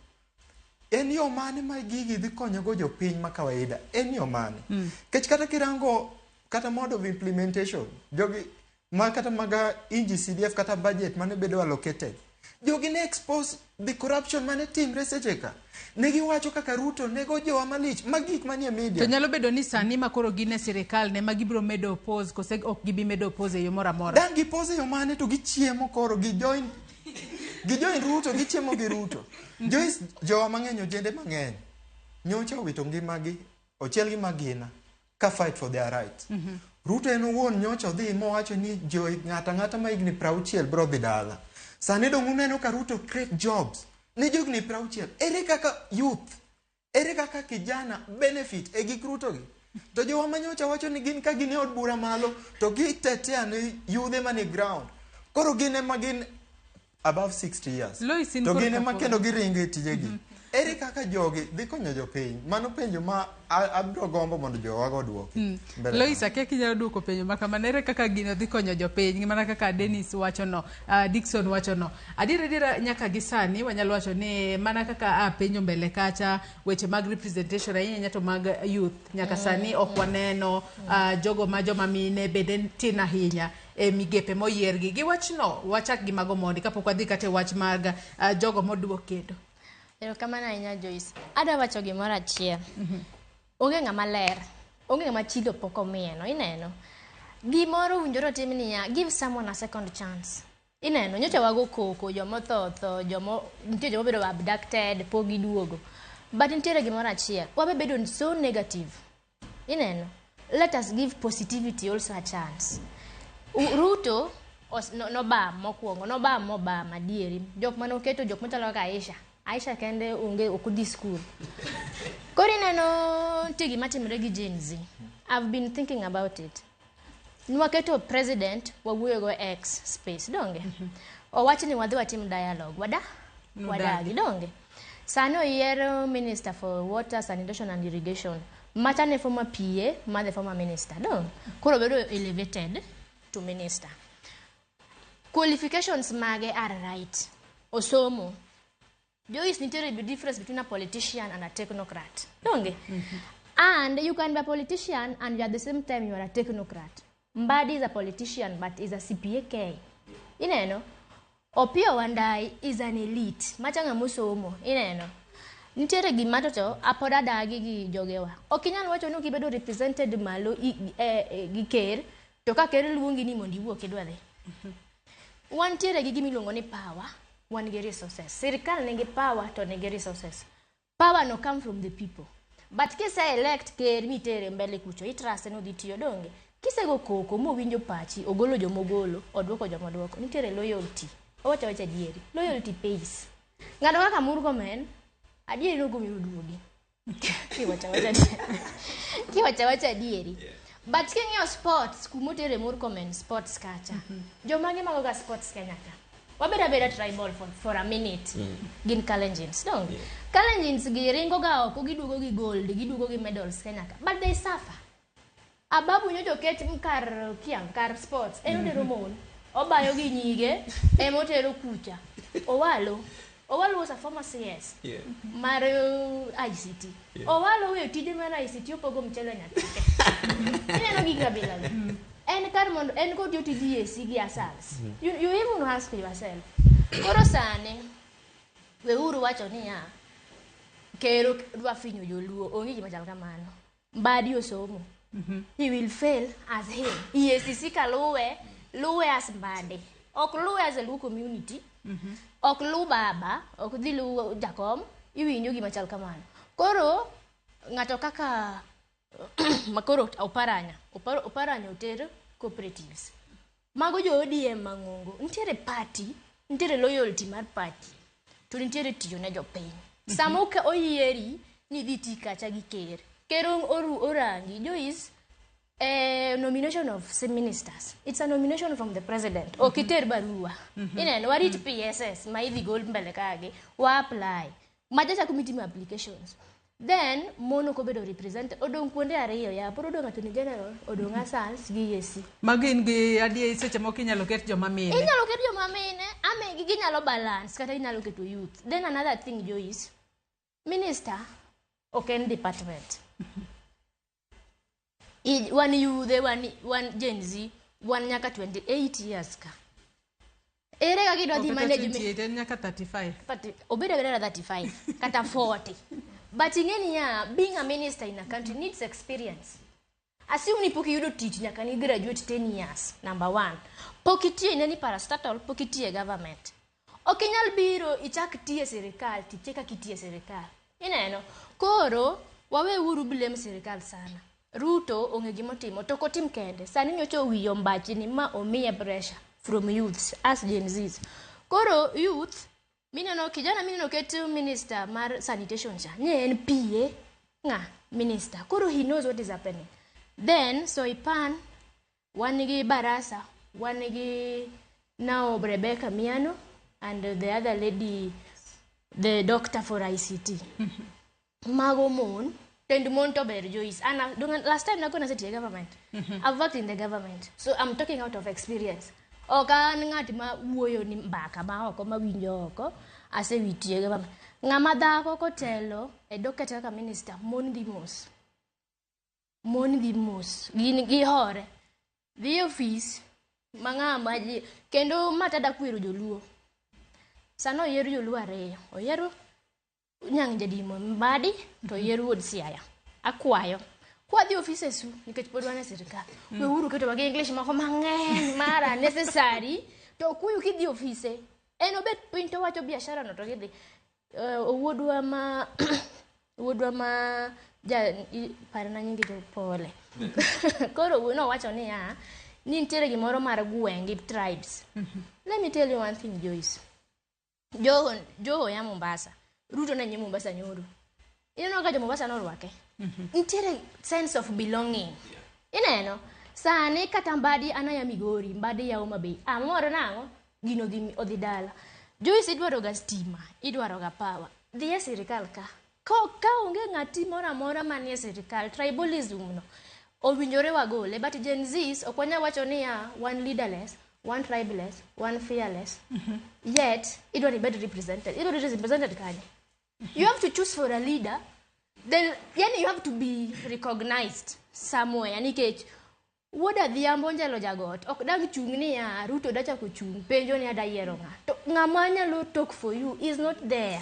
En yo mane ma gigi dhi konyogo jopiny ma kawaida? En yo mane? Kech kata kirango kata mode of implementation, jogi ma kata maga inji CDF kata budget mane bedo allocated. jogi ne expose the corruption mane timre seche ka. Ne giwacho kaka Ruto nego jowa malich, magik manie media. To nyalo bedo ni sani makoro gine sirikal ne magibiro medo oppose kose ok gibi medo oppose yo mora mora. Dan gipose yo mane to gichiemo koro gijoin Ruto, gichiemo gi Ruto. Jowa mang'eny ojende mang'eny nyocha owito ngimagi ochiel gi magina ka fight for their rights. Ruto en owuon nyocha odhi mowacho ni ng'ata ma higni 60 bro dhi dala. Sani dong' uneno ka Ruto create jobs ni jogni 60. Ere kaka youth, ere kaka kijana benefit e gik Ruto gi. To jowa manyocha wacho ni gin ka gin e od bura malo to gitetea ni yudhe mani ground. Koro gin ema gin above 60 years. To gin ema kendo giringe tijegi. Ere kaka jogi dhi konyo jopiny? Mano penjo ma abiro gombo mondo jowago duoki. Lois, akia kinyalo duoko penjo ma kamano, ere kaka gino dhi konyo jopiny? Mana kaka Dennis wacho no, Dickson wacho no. Adiera nyaka gi sani wanyalo wacho ni mana kaka penjo mbele kacha weche mag representation ahinya to mag youth nyaka sani ok waneno jogo ma joma mine bende tin ahinya e migepe moyiergi. Gi wachno wachak gi mago mondi kapok wadhi kata wach mag jogo moduok kendo. Erokamano ahinya Joyce. Adwa wacho gimoro achiel. Onge ng'ama ler. Onge ng'ama chilo pok omieno. Ineno. Gimoro winjoro tim niya, give someone a second chance. Ineno. Nyocha wago koko, jomo tho, nitie jomo bedo abducted, pok giduogo. But nitiere gimoro achiel. Wabe bedo so negative. Ineno. Let us give positivity also a chance. Ruto nobam mokwongo, nobam adieri. Jok manoketo jok machalo kaka Aisha kende unge okudhi school. Kori neno tigi matimre gi Gen Z. I've been thinking about it. Nwaketo president wawuoyo go X space donge. Owachi ni wadhi watim dialogue. Wadagi donge. Sano oyiero minister for water, sanitation and irrigation. Machane former PA, ma the former minister donge. Koro bedo elevated to minister. Qualifications mage are right. Osomo. There is the difference between a politician and a technocrat. Don't you? And you can be a politician and at the same time you are a technocrat. Mbadi is a politician but is a CPA. You know? Opio Wandai is an elite. Machanga musomo. You know? Nitiere gimato to apoda dagi gi jogewa. Okinyan wacho no kibedo represented malo gi ker to ka ker luongi ni mondi wuok idware. Wan tiere gi gimiluongo ni power. One get resources. Sirikal nigi power to nigi resources. Power no come from the people. But kise elect ker mitere mbele kucho, itrust no ditiyo donge. Kise go koko mo winjo pachi, ogolo jomogolo, odwoko jomodwoko. Nitiere loyalty. Owacho wacha dieri. Loyalty pays. Ngado kaka Murkomen, adieri no gomi uduogi. Kiwacha wacha dieri. But king'iyo sports, kumotere Murkomen sports kacha. Jomage magoga sports Kenya ka. Wabeda tribal for a minute. Gin Kalenjins, don't you? Kalenjins giringo ga oko gidugo gi gold, gidugo gi medals Kenya ka. But they suffer. Ababu nyojo ket kar sports. Eno de romon. Obayo gi nyige, emotero kucha. Owalo was a former CS. Yeah. Mar ICT. Yeah. Owalo we tije mana ICT opogo mchele nyaka. Ineno gi kabila. En karmondo en ko duty DSC gi asals. You even ask yourself. Koro sane we uru wacho niya kero dwa finyo joluo onge gima chal kamano. Mbadi osomo. He will fail as him. EACC luwe as Mbadi. Ok luwe as a Luo community. Ok lu baba, ok dhi lu Jakom, iwinjo gima chal kamano. Koro ngato kaka makoro oparanya otero cooperatives. Mago jo ODM mangongo. Nitiere party, nitiere loyalty mar party. To nitiere tiyo ne jopiny. Samoka oyieri ni dhi ti kacha gi ker. Ker orangi Joyce nomination of some ministers. It's a nomination from the president. Okiter barua. Ineno warit PSS ma idhi gol mbele kage wa apply. Majaja committee applications. Then mono ko bedo represent odong kuonde ariyo ya poro odong attorney general odong asals gi EAC. Magin gi adie seche moko inyalo ket joma mine. Inyalo ket joma mine ame ginyalo balance kata inyalo keto youth. Then another thing Joyce. Minister okay department. One youth, one Gen Z, one nyaka 28 years ka. ere kaka idwa dhi management nyaka 35 obedo abeda 35 kata 40 but ing'eni ya being a minister in a country needs experience. Assume ni pok iyudo tich nyaka ni graduate 10 years. Number 1, pok itiye neni parastatal, pok itiye government. Ok inyal biro ichak tiye sirikal tiche kaka itiye sirikal. Ineno, koro wawe uru blame sirikal sana. Ruto ong'e gimotimo to kotim kende. Sani nyocha owiyo mbachni ma omiye pressure from youths as Gen Zs. Koro youth mineno kijana mineno keto minister mar sanitation cha nye en PA nga minister. Koro he knows what is happening. Then Soipan wanigi Barasa, wanigi now Rebecca Miano and the other lady, the doctor for ICT. Mago Moon, tend Monto Joyce. And last time I'm going to say government. I've worked in the government, so I'm talking out of experience. Oka ngatima wuoyo ni mbaka ma oko ma winjo oko ase witie government. Ngama dhako kotelo e dokete kaka minister mon di mos. Mon di mos. Gi hore. Dhi office mang'ama kendo matada kwiro joluo. Sano yeru joluo areyo. Oyeru nyang jadimo mbadi to yeru wuod Siaya. Akwayo. Kwa dhi office su nikech pod wan e sirikal. We uru keto wage English mako mang'eny mara necessary to kuyu kidhi office. En obet piny to wacho biashara no to gidhi. Wuodwa ma parana nyingi to pole. Koro no wacho ni ya ni nitiere gimoro mar gwenge tribes. Let me tell you one thing, Joyce. Joho ya Mombasa. Ruto na nye Mombasa nyoro. Ineno ka jo Mombasa no rwake. Nitiere sense of belonging. Ineno sane kata mbadi anaya Migori, mbadi ya Homa Bay. Amoro nango gino odhi dala. Joyce idwaro ga stima, idwaro ga power. Dhiye sirikal ka. Ka onge ng'ati mora manie sirikal, tribalism no. Owinjore wagole, but Gen Zs okwanya wacho ni ya one leaderless, one tribeless, one fearless. Yet idwaro be represented. Idwaro represented kanye. You have to choose for a leader. Then you have to be recognized somewhere. Nikech woda dhiambo njalo jagot ok dag chung ni ya Ruto dacha kuchung penjo ni ada yiero to ng'amanya lo talk for you is not there.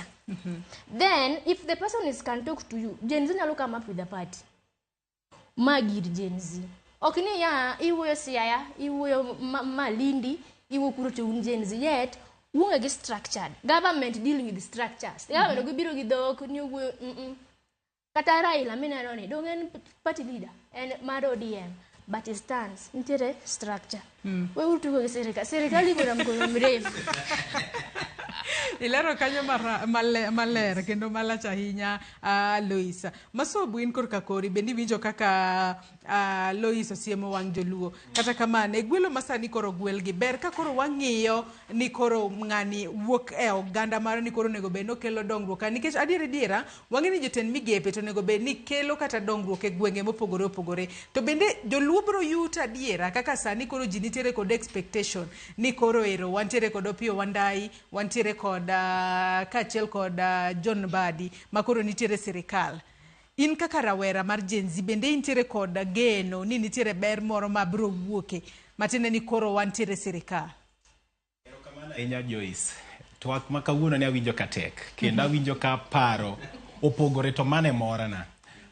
Then if the person can talk to you, Gen Z nyalo come up with a party magir Gen Z. Ok ni ya iwuoyo Siaya, iwuoyo Malindi, iwuoyo kuro to Gen Z, yet wuonge gi structured government dealing with structures. Government gibiro gi dhok ni wuoyo kata Raila mineno ni dong en party leader en mar ODM, but it stands nitiere structure. We utugo gi sirikal iko na mkono mrefu. Ilero kanyo maler kendo malach ahinya Lois. Masobu in korka kori bendi winjo kaka Lois osiemo wang joluo. Kata kamane e gwelo masani koro gwel gi ber ka koro wang'iyo ni koro ng'ani wuok e oganda mar ni koro nego beno kelo dongruok. Nikech adiera wang'eni jotend migepe to nego be ni kelo kata dongruok e gwenge mopogore opogore. To bende joluo bro yuta adiera kaka sani koro ji nitiere kod expectation ni koro ero wantiere kod Opiyo Wandayi, wantiere kod kachiel kod John Mbadi makoro nitiere sirikal. In kaka rawera mar Gen Z bende intiere kod geno ni nitiere ber moro ma bro wuoke matine ni koro wantiere sirikal. Erokamano ahinya Joyce. Twak ma kawuono ne awinjo ka tek kendo awinjo ka paro opogore to mane morana.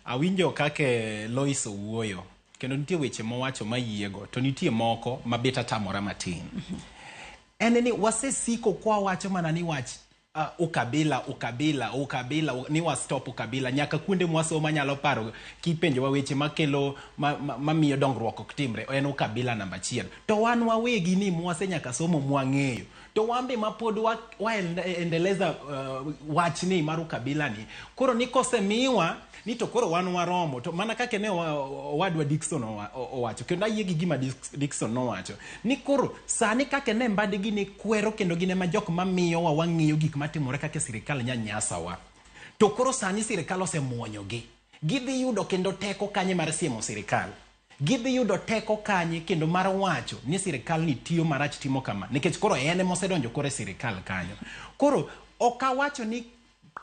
Awinjo kake Lois owuoyo kendo nitie weche mowacho mayiego to nitie moko mabeta tamora matin. En ni wasesiko kwa wacho mana ni wach ukabila ni wa stop ukabila nyaka kuonde mwaso manyalo paro kipenjo wa weche makelo mamiyo dongruok ok timre en ukabila namba 1 to wan wawegi ni mwase nyaka somo mwang'eyo to wambe mapod waendeleza wach ni mar ukabila ni koro nikosemiwa ni to koro wan waromo to mana kake ne wadwa Dickson owacho kendo ayie gi gima Dickson nowacho ni koro sani kake ne mbade gi ni kwero kendo gine ma jok mamiyo wa wang'iyo gik matimore kake sirikal nyanyasawa to koro sani sirikal osemuonyo gi gidhi yudo kendo teko kanye mar siemo sirikal gidhi yudo teko kanye kendo mar wacho ni sirikal ni tiyo marach timo kama nikech koro ene mosedonjo kore sirikal kanyo koro okawacho ni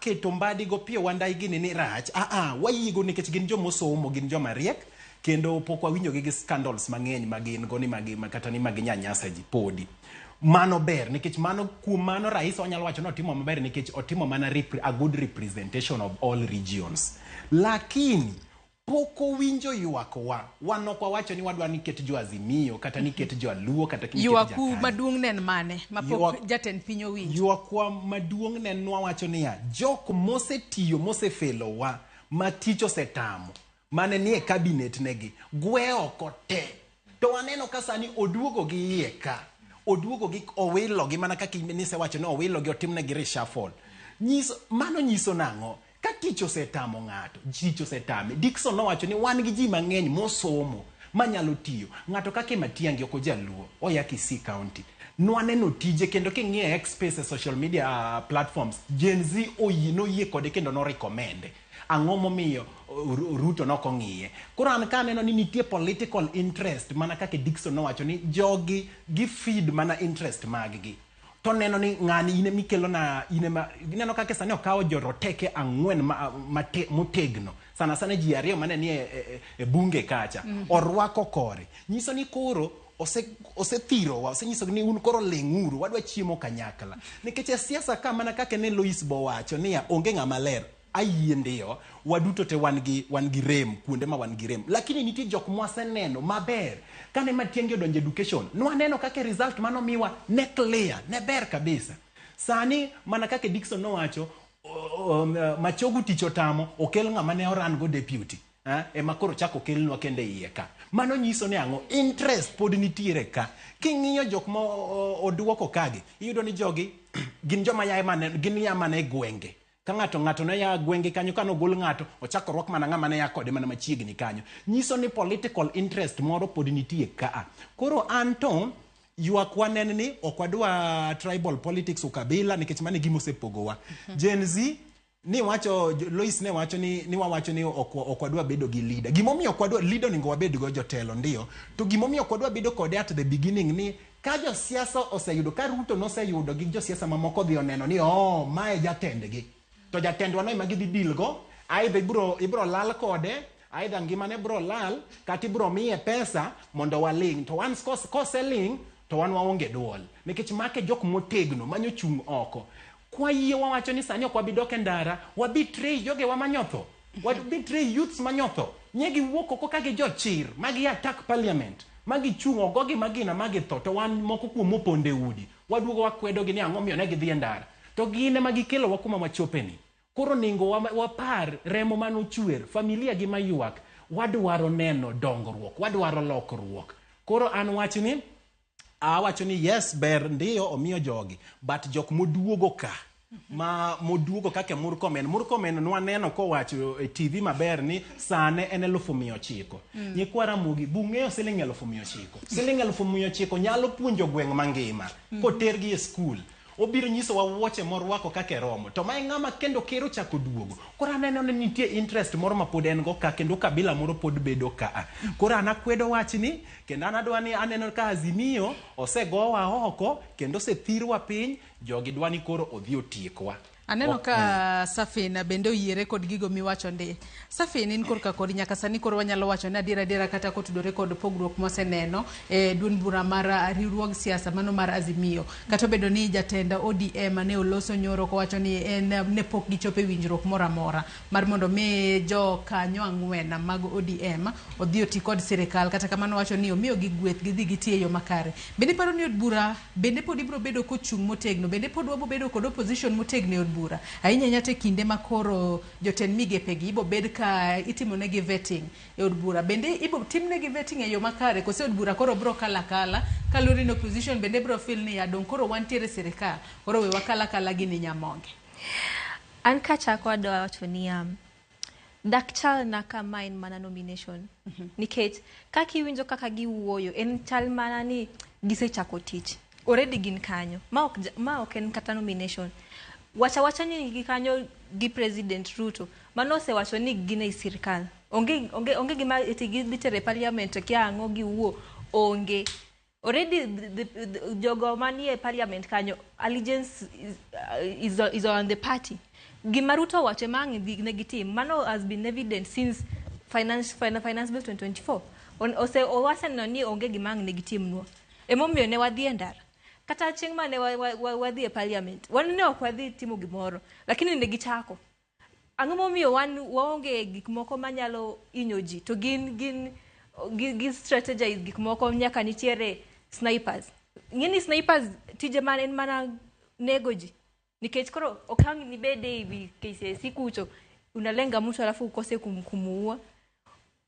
keto mbadi go Opiyo Wandayi gini ni rach wayigo nikech gin jomosomo gin joma riek kendo pok wawinjo gi scandals mang'eny magin go ni kata ni maginyanyasa ji podi mano ber nikech mano kuom mano rais onyalo wacho ni otimo maber nikech otimo mana a good representation of all regions. Lakini poko winjo yuakwa wan ok wawacho ni wadwa ni ket jo Azimio kata ni ket jo Luo kata ni ket yuaku maduong' nen mane mapok jatend piny owinjo. Yuakwa maduong' nen nwawacho niya jok mosetiyo mosefelo wa matich osetamo mane nie cabinet negi gwe oko te to waneno ka sani oduogo gi iye ka oduogo gi owilo gi mana kaka nise wacho ni owilo gi otimne gi reshuffle. Mano nyiso nang'o ka tich osetamo ng'ato tich osetame. Dickson nowacho ni wan gi ji mang'eny mosomo manyalo tiyo. Ng'ato kaka Matiang'i ok ojaluo oya Kisii County nwaneno tije kendo king'iye X-Space social media platforms Gen Z noyie kode kendo no recommend ang'o momiyo Ruto nokong'iye. Koro an ka neno ni nitie political interest mana kaka Dickson nowacho ni jogi gi feed mana interest maggi to neno ni ng'ani ine mikelo na neno kaka sani okawo joroteke ang'wen motegno sana ji ariyo mane ni e bunge kacha orwako kore nyiso ni koro osethirowa osenyiso ni un koro leng'uru wadwa chiemo kanyakla nikech siasa ka mana kaka ne Lois bowacho niya onge ng'ama ler ayie ndio waduto te wan gi rem kuonde ma wan gi rem lakini nitie jok mwaseneno maber kane Matiang'i odonjo education nwaneno kaka result mano miwa ne clear ne ber kabisa. Sani mana kaka Dickson nowacho Machogu tich otamo okel ng'ama ne oran go deputy ema koro chako kelnwa kende iye ka. Mano nyiso ni ang'o interest pod nitiere ka. King'iyo jok ma oduoko kagi iyudo ni jogi gin joma ya mane gwenge ka ng'ato ne ya gwenge kanyo kano gol ng'ato ochako rwak mana ng'ama ne ya kode mana machiegni kanyo nyiso ni political interest moro pod nitie ka. Koro anto yuakwa nen ni ok wadwa tribal politics ukabila nikech mane gimo sepogowa. Gen Z ni wacho Lois ne wacho ni wawacho ni ok wadwa bedo gi leader. Gimomiyo ok wadwa leader ningo wabed go jotelo ndio. To gimomiyo ok wadwa bedo kode at the beginning ni ka jo siasa oseyudo ka Ruto noseyudo gi jo siasa mamoko dhi oneno ni mae jatendgi. To jatendwa no ema gidhi deal go aidha ibro lal kode aidha ngimane bro lal kata ibro miye pesa mondo waling to once koseling to wan waonge duol nikech make jok motegno manyo chung oko kwa yie wawacho ni sani ok wabidoke ndara wabitray joge wamanyotho wabitray youths manyotho nyegi wuok oko kage jochir magi attack parliament magi chung ogogi magina magi tho to wan moko kuom oponde udi waduogo wakwedo gi ni ang'o miyo ne gidhi ndara to gine magikelo wakuma machopeni. Koro ningo wapar remo manochwer familia gi mayuak wadwaro neno dongruok wadwaro lokruok. Koro an wacho ni yes ber ndio omiyo jogi but jok moduogo ka moduogo kaka Murkomen nwaneno kowacho e TV maber ni sane en 1900 nyikwa Ramogi bung'eyo siling 1900 siling 1900 nyalo puonjo gweng' mangima kotergi e skul obiro nyiso wa wuoche morwako kake romo to mae ng'ama kendo kero chako duogo. Koro aneno ni nitie interest moro ma pod en go ka kendo kabila moro pod bedo ka. Koro anakwedo wachni kendo anadwa ni aneno ka Azimio osegowa oko kendo osethirwa piny jogi dwani koro odhi otiekwa. Aneno ka Safina bende oyiere kod gigo miwacho ndi. Safina in korka kod nyaka sani koro wanyalo wacho ni adiera kata kotudore kod pogruok moseneno e duond bura mar riwruog siasa mano mar Azimio. Kata bedo ni jatenda ODM ne oloso nyoro ko wacho ni ne pok gichope winjruok moramora mar mondo me jo kanyo ang'wen mag ODM odhi oti kod sirikal kata kamano wacho ni omiyo gi gweth gidhi gitie yo makare. Bende paro ni od bura bende pod ibro bedo kochung motegno bende pod wabo bedo kod opposition motegno od bura ahinya nyate kinde makoro jotend migepe gi ibo bed ka itimo negi vetting e od bura bende ibo timnegi vetting e yo makare kose od bura koro bro kala kalori no opposition bende bro feel ni adong koro wantiere sirikal koro we wakala gi ni Nyamonge. An kacha kwa do wacho ni dakchal na kama in mana nomination nikech kaki winjo kaka giwuoyo en chal mana ni gisechako tich already gin kanyo ma ok en kata nomination wacha ni gikanyo gi President Ruto mano se wacho ni gine sirikal onge gima gitere parliament kia ang'o giwuo onge already the jogo manie parliament kanyo allegiance is on the party. Gima Ruto wacho mangi ne gitim mano has been evident since finance bill 2024 ose owase no ni onge gima ne gitim no emomiyo ne wadhi ndara kata chieng' mane wadhi e parliament wan ne ok wadhi timo gimoro lakini ne gichako ang'o momiyo wan waonge gik moko manyalo inyo ji to gin strategize gik moko nyaka nitiere snipers ng'eni snipers tije man en mana nego ji nikech koro okang ni bede hivi KCSE kucho unalenga mtu alafu ukose kumuua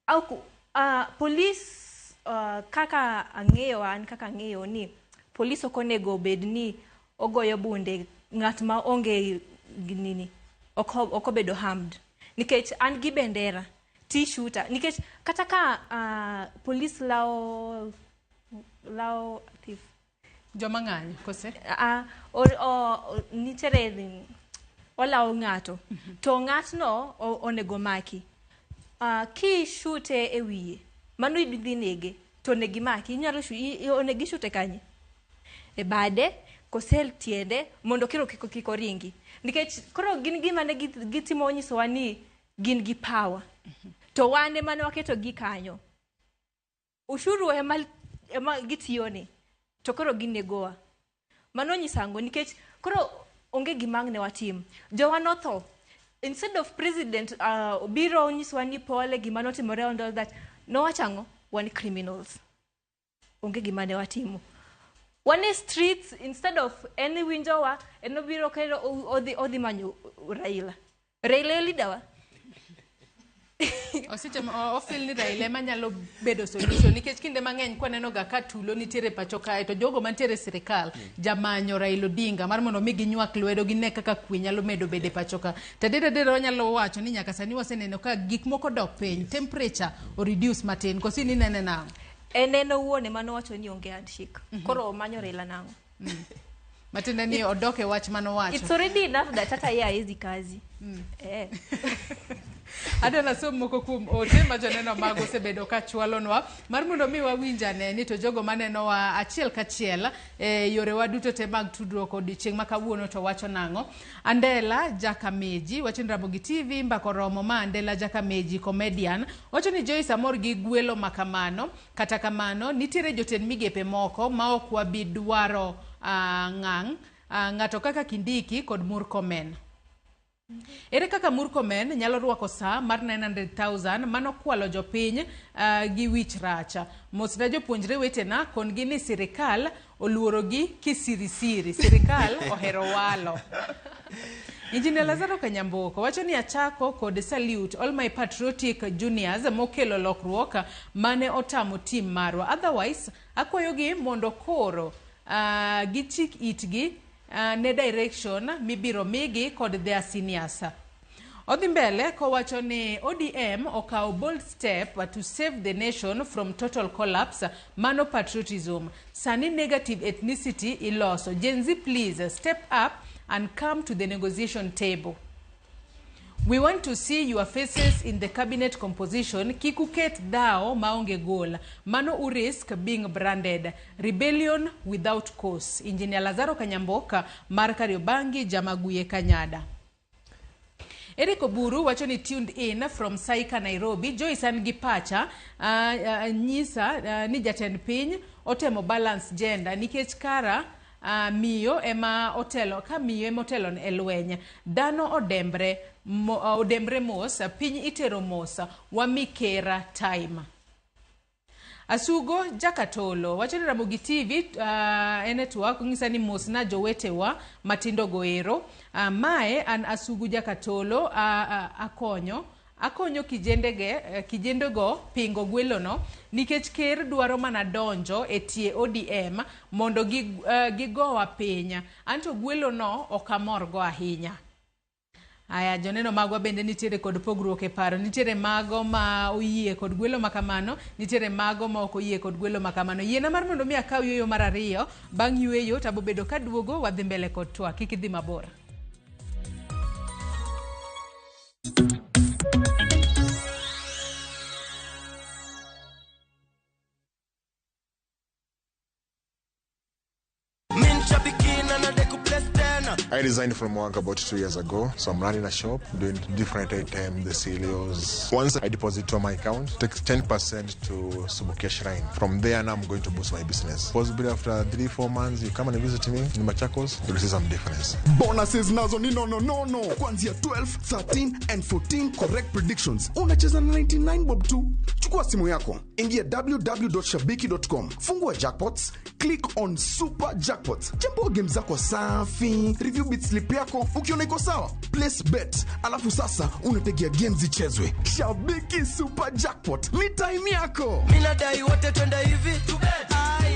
au police kaka ang'eyo ni police okonego bed ni ogoyo bunde ng'at ma onge nini okobedo harmed nikech an gi bendera t-shooter nikech kata ka police lao thief joma ng'anyo kose nitere olawo ng'ato to ng'atno onego maki ki shute e wiye mano idhi nege to negi maki inyalo onegi shute kanye e bade kosel tiende mondo kiko ringi nikech koro gin gima ne gitimo nyisowa ni gin gi power to wane mane waketo gi kanyo ushuru ema gitiyone to koro ginegowa mano nyisango nikech koro onge gimang ne watim jowa notho instead of president biro nyisowa ni pole gima notimore and all that nowachango wan criminals onge gima ne watimo one streets instead of any winjowa enobiro kendo odhi manyo Raila lidawa Osiche ofil ni Raila manyalo bedo solution nikech kinde mang'eny kwaneno ga ka tulo nitiere pacho kae to jogo mantiere sirikal jamanyo Raila Odinga mar mondo mi ginywak lwedo gine kaka kwe nyalo medo bede pacho ka tadede onyalo wacho ni nyaka sani waseneno ka gik moko dok piny temperature o reduce matin kosi ni nene na eneno wuone mano wacho ni onge handshake koro manyo Raila nango matende ni odoke wach mano wacho it's already enough that hata yeye hizi kazi adala somo moko kuom ote ma joneno mago sebedo ka chwalonwa mar mondo mi wawinjane ni to jogo maneno wa achiel kachiel yore waduto te mag tudruok odiochieng' ma kawuono to wacho nang'o Andela Jakameji wacho ni Ramogi TV mbako romo ma Andela Jakameji comedian wacho ni Joyce amor gi gwelo makamano kata kamano nitiere jotend migepe moko ma ok wabidwaro ng'ato kaka Kindiki kod Murkomen. Ere kaka Murkomen nyalo rwako saa mar 900,000 mano kwalo jopiny gi wich racha. Mosna jopuonjre wetena kon gi ni sirikal oluorogi kisirisiri. Sirikal ohero walo. Engineer Lazaro Kanyamboko wacho ni achako kod salute all my patriotic juniors mokelo lokruok mane otamo team marwa. Otherwise akwayogi mondo koro gichik itgi ne direction mibiro migi kod their seniors. Odhi mbele kowacho ni ODM okawo bold step to save the nation from total collapse mano patriotism. Sani negative ethnicity iloso. Gen Z please step up and come to the negotiation table. We want to see your faces in the cabinet composition. Kikuket dao maonge goal. Mano urisk being branded. Rebellion without cause. Engineer Lazaro Kanyamboka, mar Kariobangi, Jamaguye Kanyada. Eric Oburu wacho ni tuned in from Saika, Nairobi. Joyce Angipacha nyisa ni jatend piny otemo balance gender nikech kara miyo ema otelo ka miyo ema otelo e lweny dano odembre mos piny itero mos wamikera time. Asugo Jakatolo wacho ni Ramogi TV network ngisa ni mos na jowetewa matindo goero mae an Asugu Jakatolo akonyo kijendego pingo gwelono nikech ker dwaro mana donjo e tie ODM mondo gigowa piny anto gwelono okamor go ahinya. Aya joneno magwa bende nitiere kod pogruok e paro nitiere mago ma oyie kod gwelo makamano nitiere mago ma ok oyie kod gwelo makamano yiena mar mondo mi akaw yoyo mar ariyo bang' yueyo tabo bedo ka duogo wadhi mbele kod twak kik idhi mabor. I resigned from work about 2 years ago, so I'm running a shop, doing different items, the cereals. Once I deposit to my account, take 10% to Subukia Shrine. From there, now I'm going to boost my business. Possibly after 3-4 months, you come and visit me in Machakos, you'll see some difference. Bonuses nazo ni no. Kwanzia 12, 13 and 14 correct predictions. Unacheza na 99 bob tu. Chukua simu yako. Ingia www.shabiki.com. Fungua jackpots. Click on super jackpots. Chambua game zako safi. Review bit slip yako. Ukiona iko sawa, place bet. Alafu sasa unategea games zichezwe. Shabiki super jackpot. Ni time yako. Minadai wote twenda hivi.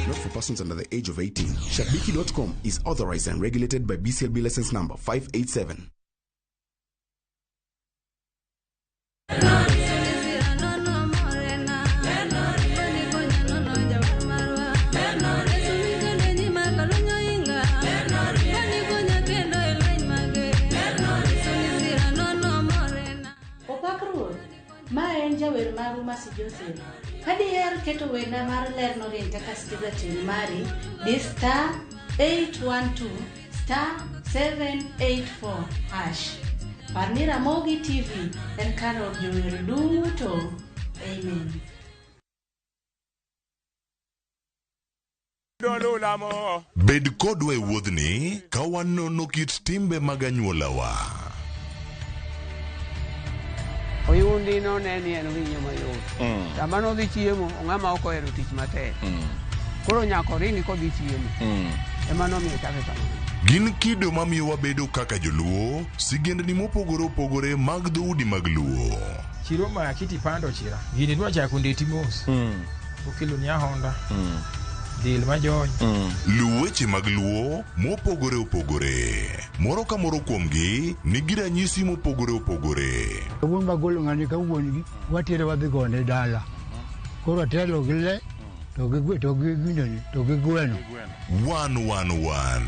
Not for persons under the age of 18. Shabiki.com is authorized and regulated by BCLB license number 587. Jawer maru Masi Joseph. Kadier keto wenda mar ler no renta kastiza tin mari di star 812 star 784 hash. Parni Ramogi TV en karo jower duto. Amen. Bed kodwa e wuodhni ka wanono kit timbe mag anyuolawa. Oyundi no neni en winyo mayot. Sama no dhi chiemo, ng'ama ok ohero tich matek. Koro nyako ringi kodhi chiemo. Ema nomiyo chake kamano. Gin kido mamiyo wabedo kaka joluo, sigendni mopogore opogore mag dhoudi mag luo. Chiro ma kiti pando chira. Gini dwa chako ndeti mos. Okelo ni ahonda. Dil majony. Luweche mag luo mopogore opogore. Moro ka moro kuomgi nigi ranyisi mopogore opogore. Wuon magolo ng'ani ka wuongi watere wadhi gone dala. Koro telo gi le to gi gweno. 111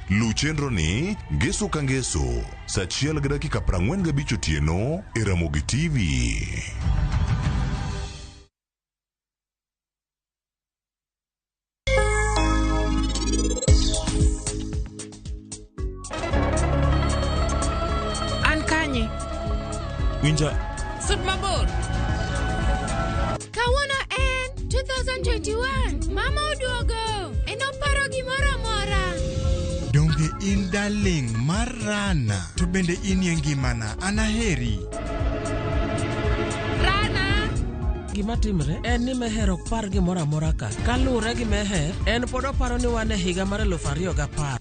Lu chenro ni ngeso ka ngeso saa 1:45 otieno e Ramogi TV. Winja. Sut mabor. Kawuono en 2021. Mama oduogo. Eno paro gimoro amora. Donge in darling mar Rana. To bende in ye ngimana. Anaheri. Rana. Gima timre en ni Meher ok par gimoro amora ka. Kalure gi Meher, en pod oparo ni wan e higa mar 2010.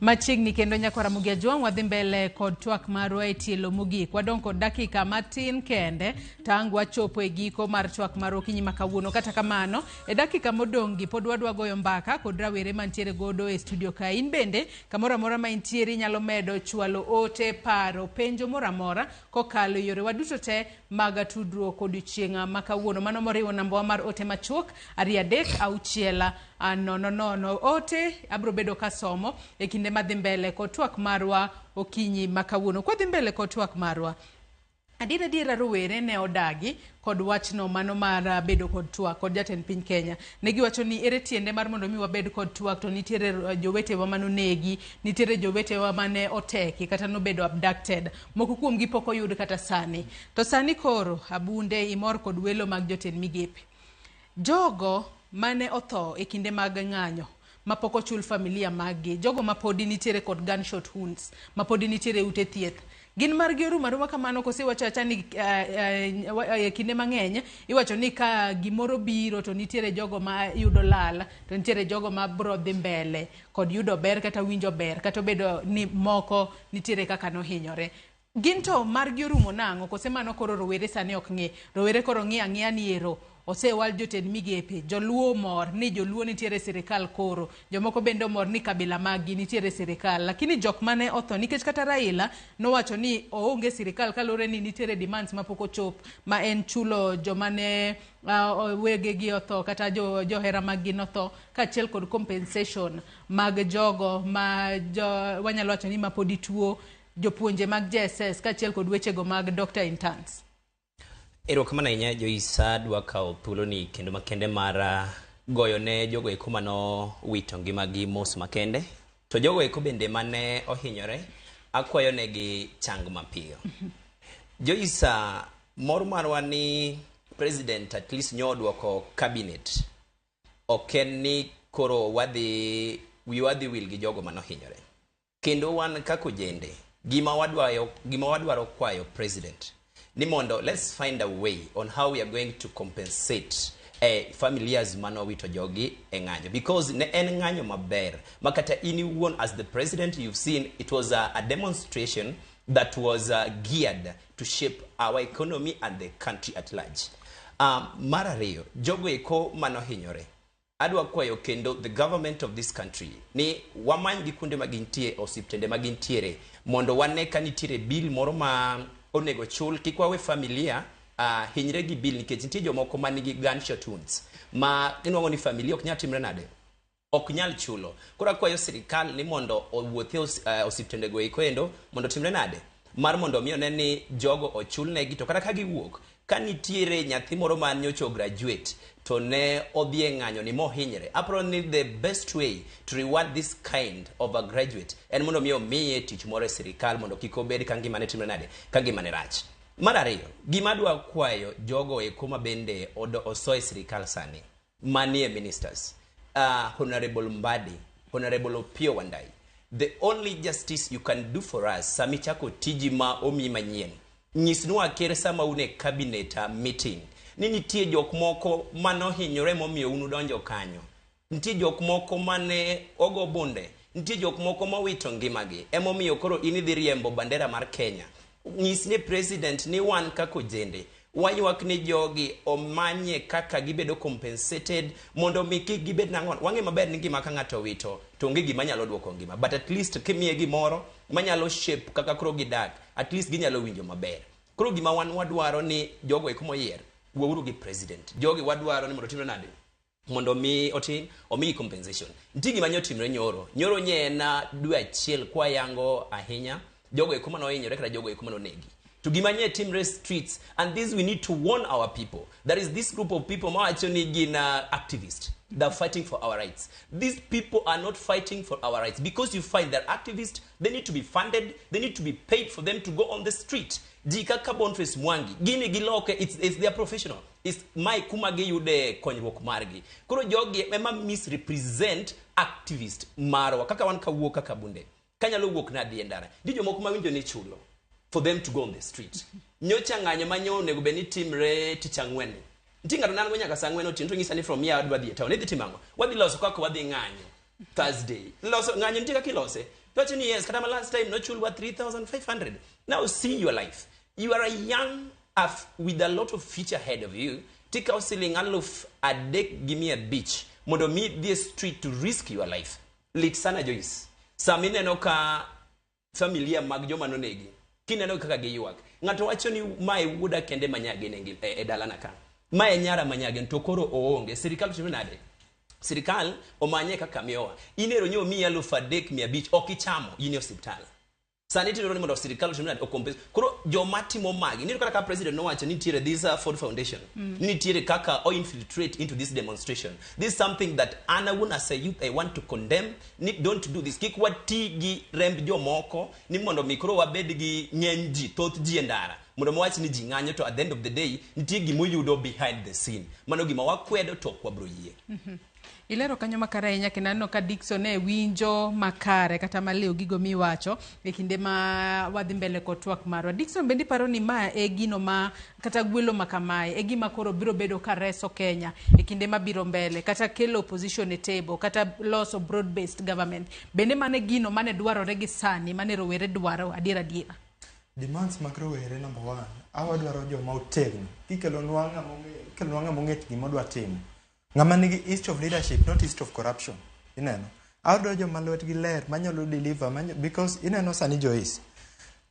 Machiegni kendo nyako Ramogi Ajwang' wadhi mbele kod twak marwa e tielo mogik. Wadong' kod dakika matin kende tang wachopo e giko mar twak mar okinyi makawuono. Kata kamano e dakika modong'gi pod wadwa goyo mbaka kod rawere mantiere godo e studio ka. In bende kamoro amora ma intiere nyalo medo chwalo ote, paro, penjo moro amora kokalo yore waduto te mag tudruok odiochieng' makawuono. Mano moriwo namba mar ote machuok 336 nono ote abro bedo kasomo e kinde madhi mbele kod twak marwa okinyi makawuono. Kwa dhi mbele kod twak marwa, adiera rowere ne odagi kod wachno mano mar bedo kod twak kod jatend piny Kenya. Negi wacho ni ere tiende mar mondo mi wabed kod twak to nitiere jowetewa manonegi, nitiere jowetewa mane oteki kata nobedo abducted. Moko kuomgi pok oyud kata sani. To sani koro abunde imor kod welo mag jotend migepe. Jogo mane otho e kinde mag ng'anyo mapoko chul familia maggi, jogo mapodi nitiere kod gunshot wounds, mapodi nitiere ute thieth. Gin mar geru maruma kamano kose wacho acha ni kinde mang'eny iwacho ni ka gimoro biro to nitiere jogo ma yudo lal, to nitiere jogo ma bro dhi mbele kod yudo ber kata winjo ber kata bedo ni moko nitiere kaka no hinyore. Ginto mar geru monang'o kose mano koro rowere sani ok ng'e. Rowere koro ng'i ang'ia ni ero osewal jotend migepe, joluo mor ni joluo nitiere sirikal koro, jomoko bende mor ni kabila magi nitiere sirikal, lakini jok mane otho nikech kata Raila nowacho ni oonge sirikal kalore ni nitiere demands mapok ochop, ma en chulo jomane wegegi otho kata johera mag-gi notho, kaachiel kod compensation mag jogo ma wanyalo wacho ni mapodi tuo, jopuonje mag JSS kaachiel kod wechego mag Dr. Interns. Erokamano ahinya Joyce, adwa kawo thuoloni kendo makende mar goyo ne jogo eko mano wito ngimagi mos makende, to jogo eko bende mane ohinyore akwayo negi chang mapiyo. Joyce, mor marwa ni president at least nyodwoko cabinet oken ni koro wadhi wil gi jogo mano hinyore, kendo wan kako jende gima wadwaro kwayo president ni mondo let's find a way on how we are going to compensate familiars mano wito jogi e ng'anyo, because ne en ng'anyo maber makata ini won as the president you've seen it was a demonstration that was geared to shape our economy and the country at large. Mar ariyo, jogo eko mano hinyore, adwa kwayo kendo the government of this country ni wamany gi kunde magintie osiptende magintiere mondo wane ka nitiere bill moro ma onego chul, kik wawe familia hinyre gi bill nikech nitie jomoko manigi gunshot wounds ma inuango ni familia ok nyal timre nade, ok nyal chulo. Koro akwayo sirikal ni mondo owuothi osiptende go eko endo mondo timre nade mar mondo miyo ne ni jogo ochulnegi, to kata ka giwuok ka nitiere nyathi moro man nyocho graduate to ne odhi e ng'anyo ni mohinyre, apro ni the best way to reward this kind of a graduate en mondo miyo miye tich moro e sirikal mondo kik obed ka ngimane timre nade, ka ngimane rach. Mar ariyo, gima adwa kwayo jogo eko ma bende osoe sirikal sani manie ministers, Honorable Mbadi, Honorable Opiyo Wandayi, the only justice you can do for us sami chako tiji ma omi manyien, nyisnwa ker sama une cabinet meeting ni nitie jok moko mano hinyore momiyo unu donjo kanyo, nitie jok moko mane ogo bunde, nitie jok moko mawito ngimagi emomiyo koro inidhi riembo bandera mar Kenya. Nyisne president ni wan kako jende wayuak ni jogi omanye kaka gibedo compensated mondo miki gibed nangon. Wange maber ni ngima ka ng'ato wito to onge gima nyalo duoko ngima, but at least kimiye gimoro manyalo shape kaka koro gidak, at least ginyalo winjo maber. Koro gima wan wadwaro ni jogo eko moyier wuouru gi president, jogi wadwaro ni mondo timre nade mondo omi compensation. Nitie gima nyotimre nyoro nye na dwe achiel kwa yango ahinya jogo eko mano hinyore kata jogo eko mano negi. To gimanye timre streets, and this we need to warn our people. There is this group of people actually activists that are fighting for our rights. These people are not fighting for our rights because you find that activists, they need to be funded, they need to be paid for them to go on the street. Jikaka Boniface Mwangi, gini giloke, it's their professional. It's my kumagi yude konyruok margi. Koro jogi ema misrepresent activist marwa kaka wan kawuo kaka bunde. Kanyalo wuok na diendara. Dijo moko mawinjo ni chulo for them to go on the street. Nyocha ng'anyo manyo nego beni timre tichangwen. Ntinga to nango nyaka sangwen otin to ngisa ni from here adwa dhi town. Edhi timango. Wadhi loso kako wadhi ng'anyo Thursday. Loso ng'anyo ntika kilose. Tochi ni yes, kata last time no chulwa 3,500. Now see your life. You are a young with a lot of future ahead of you. Tika usiling alof adek give me a beach. Mondo meet the street to risk your life. Lit sana Joyce. Samine no ka familia mag joma nonegi. Kineno kaka giyuak. Ng'ato wacho ni mae wuda kende manyage nengi dalana ka. Mae nyara manyage to koro oonge. Sirikal timo nade? Sirikal omanye kaka mioa. Inero nyo 3,500 okichamo yini hospital. Saniti no mondo sirikal timo nade okompes. Koro joma timo magi. Niro kaka president no wacho ni tire this Ford Foundation. Ni tire kaka o infiltrate into this demonstration. This is something that Anna Wuna as a youth I want to condemn. Don't do this. Kik watigi remb jomoko ni mondo mikro wabed gi nyenji thoth ji endara. Mondo mwachi ni ji ng'anyo to at the end of the day nitigi moyudo behind the scene. Mano gima wakwedo to kwabro yie. Ilero kanyo makare ahinya kendo ka Dickson winjo makare kata maleo gigo miwacho e kinde ma wadhi mbele kod twak marwa. Dickson bendi paro ni ma e gino ma kata gwelo makamae e gima koro biro bedo ka reso Kenya e kinde ma biro mbele kata kelo opposition e table kata loso broad based government. Bende mane gino mane dwarore gi sani mane rowere dwaro adiera. demands mag rowere number 1 awadwaro joma otegno kikelo nwanga mong'et gima odwa timo ng'ama nigi east of leadership not east of corruption ineno awadwaro joma lwetgi ler manyalo deliver because ineno sani Joyce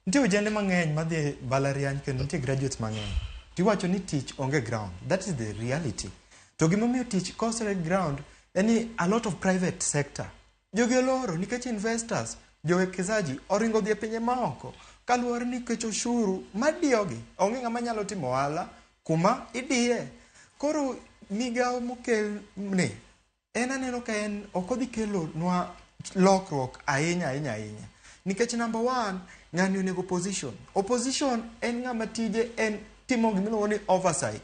nitie ojende mang'eny madhi balariany kendo nitie graduates mang'eny tiwacho ni tich onge ground. That is the reality. To gimomiyo tich kosre ground any a lot of private sector jogi oloro nikech investors jowekezaji oringo dhi e pinje maoko kaluwore nikech ushuru madiogi onge ng'ama nyalo timo ohala kuma idiye. Koro migawo mokel ni en aneno ka en okodhi kelo nwa lokruok ahinya nikech number 1 ng'ani onego opposition en ng'ama tije en timo gimiluongo ni oversight.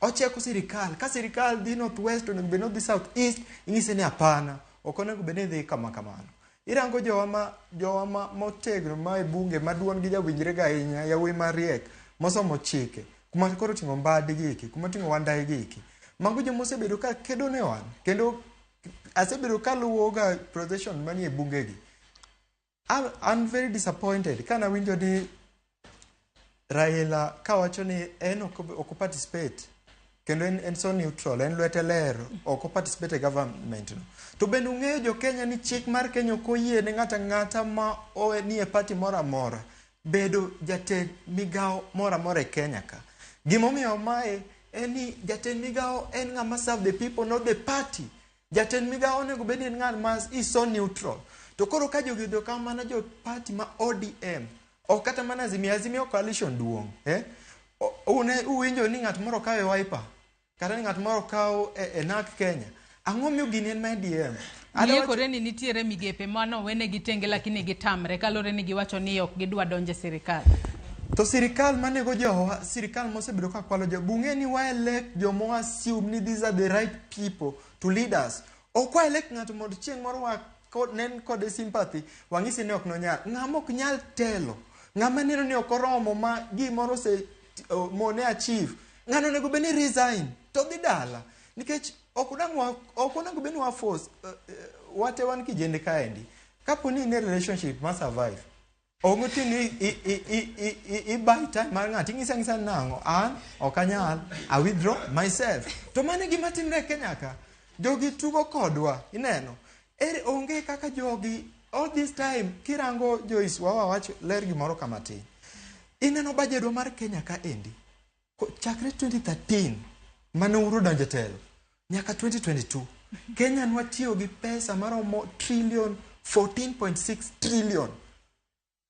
Ocheko sirikal ka sirikal dhi north west onego bed nodhi south east ing'ise ni hapana ok onego bed ni dhi kama kamano. Irango jowa motegno ma e bunge maduon gi jawinjrega ahinya yawuoyi mariek mosomo chike kuma koro ting'o mbadi giki kuma ting'o wandai giki mago joma osebedo ka kedo ne wan kendo asebedo kaluwoga procession manie bungegi. I'm very disappointed kana winjo ni Raila kawacho ni en ok participate kendo en so neutral en lwete ler ok participate e government no. To bende ung'eyo jo Kenya ni chik mar Kenya ok oyie ne ng'ata ma nie party moro amora bedo jatend migawo moro amora e Kenya ka. Gimomiyo mae en ni jatend migawo en ng'ama serve the people not the party. Jatend migawo onego bed ni ng'at ma is so neutral. To koro ka jogi do kamano jo party ma ODM o kata mana Azimio coalition duong uwinjo ni ng'at moro kawe Wiper kata ni ng'at moro kawo e NARC Kenya ang'o miyo gini en ma ODM Yekore ni nitiere migepe mano wene gitenge lakini gitamre kalore ni giwacho ni ok gidwa donje sirikal. To sirikal manego jowa sirikal mosebedo ka kwalo jo bunge ni wa elect jomo assume ni these are the right people to lead us. Ok wa elect ng'ato mondo chieng' moro wa nen kode sympathy wang'isi ni ok nonyal ng'ama ok nyal telo ng'ama neno ni ok oromo ma gimoro se mone achieve ng'ano onego bed ni resign to dhi dala nikech ok onego bed ni wa force wate wan kijende kaendi kapo ni in a relationship ma survive ongo tini i buy time mar ng'ati ng'isa nang'o an ok anyal I withdraw myself to mane gima timre Kenya ka jogi tugo kodwa ineno onge kaka jogi all this time kirango Joyce wawacho ler gimoro kama tin ineno bajedwa mar Kenya ka endi chakre 2013 mane uro donje telo nyaka 2022 Kenya nwatiyo gi pesa maromo trillion 14.6 trillion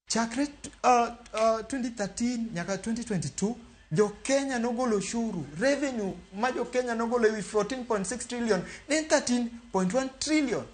chakre 2013 nyaka 2022 jo Kenya nogolo ushuru revenue ma jo Kenya nogolo ewi 14.6 trillion then 13.1 trillion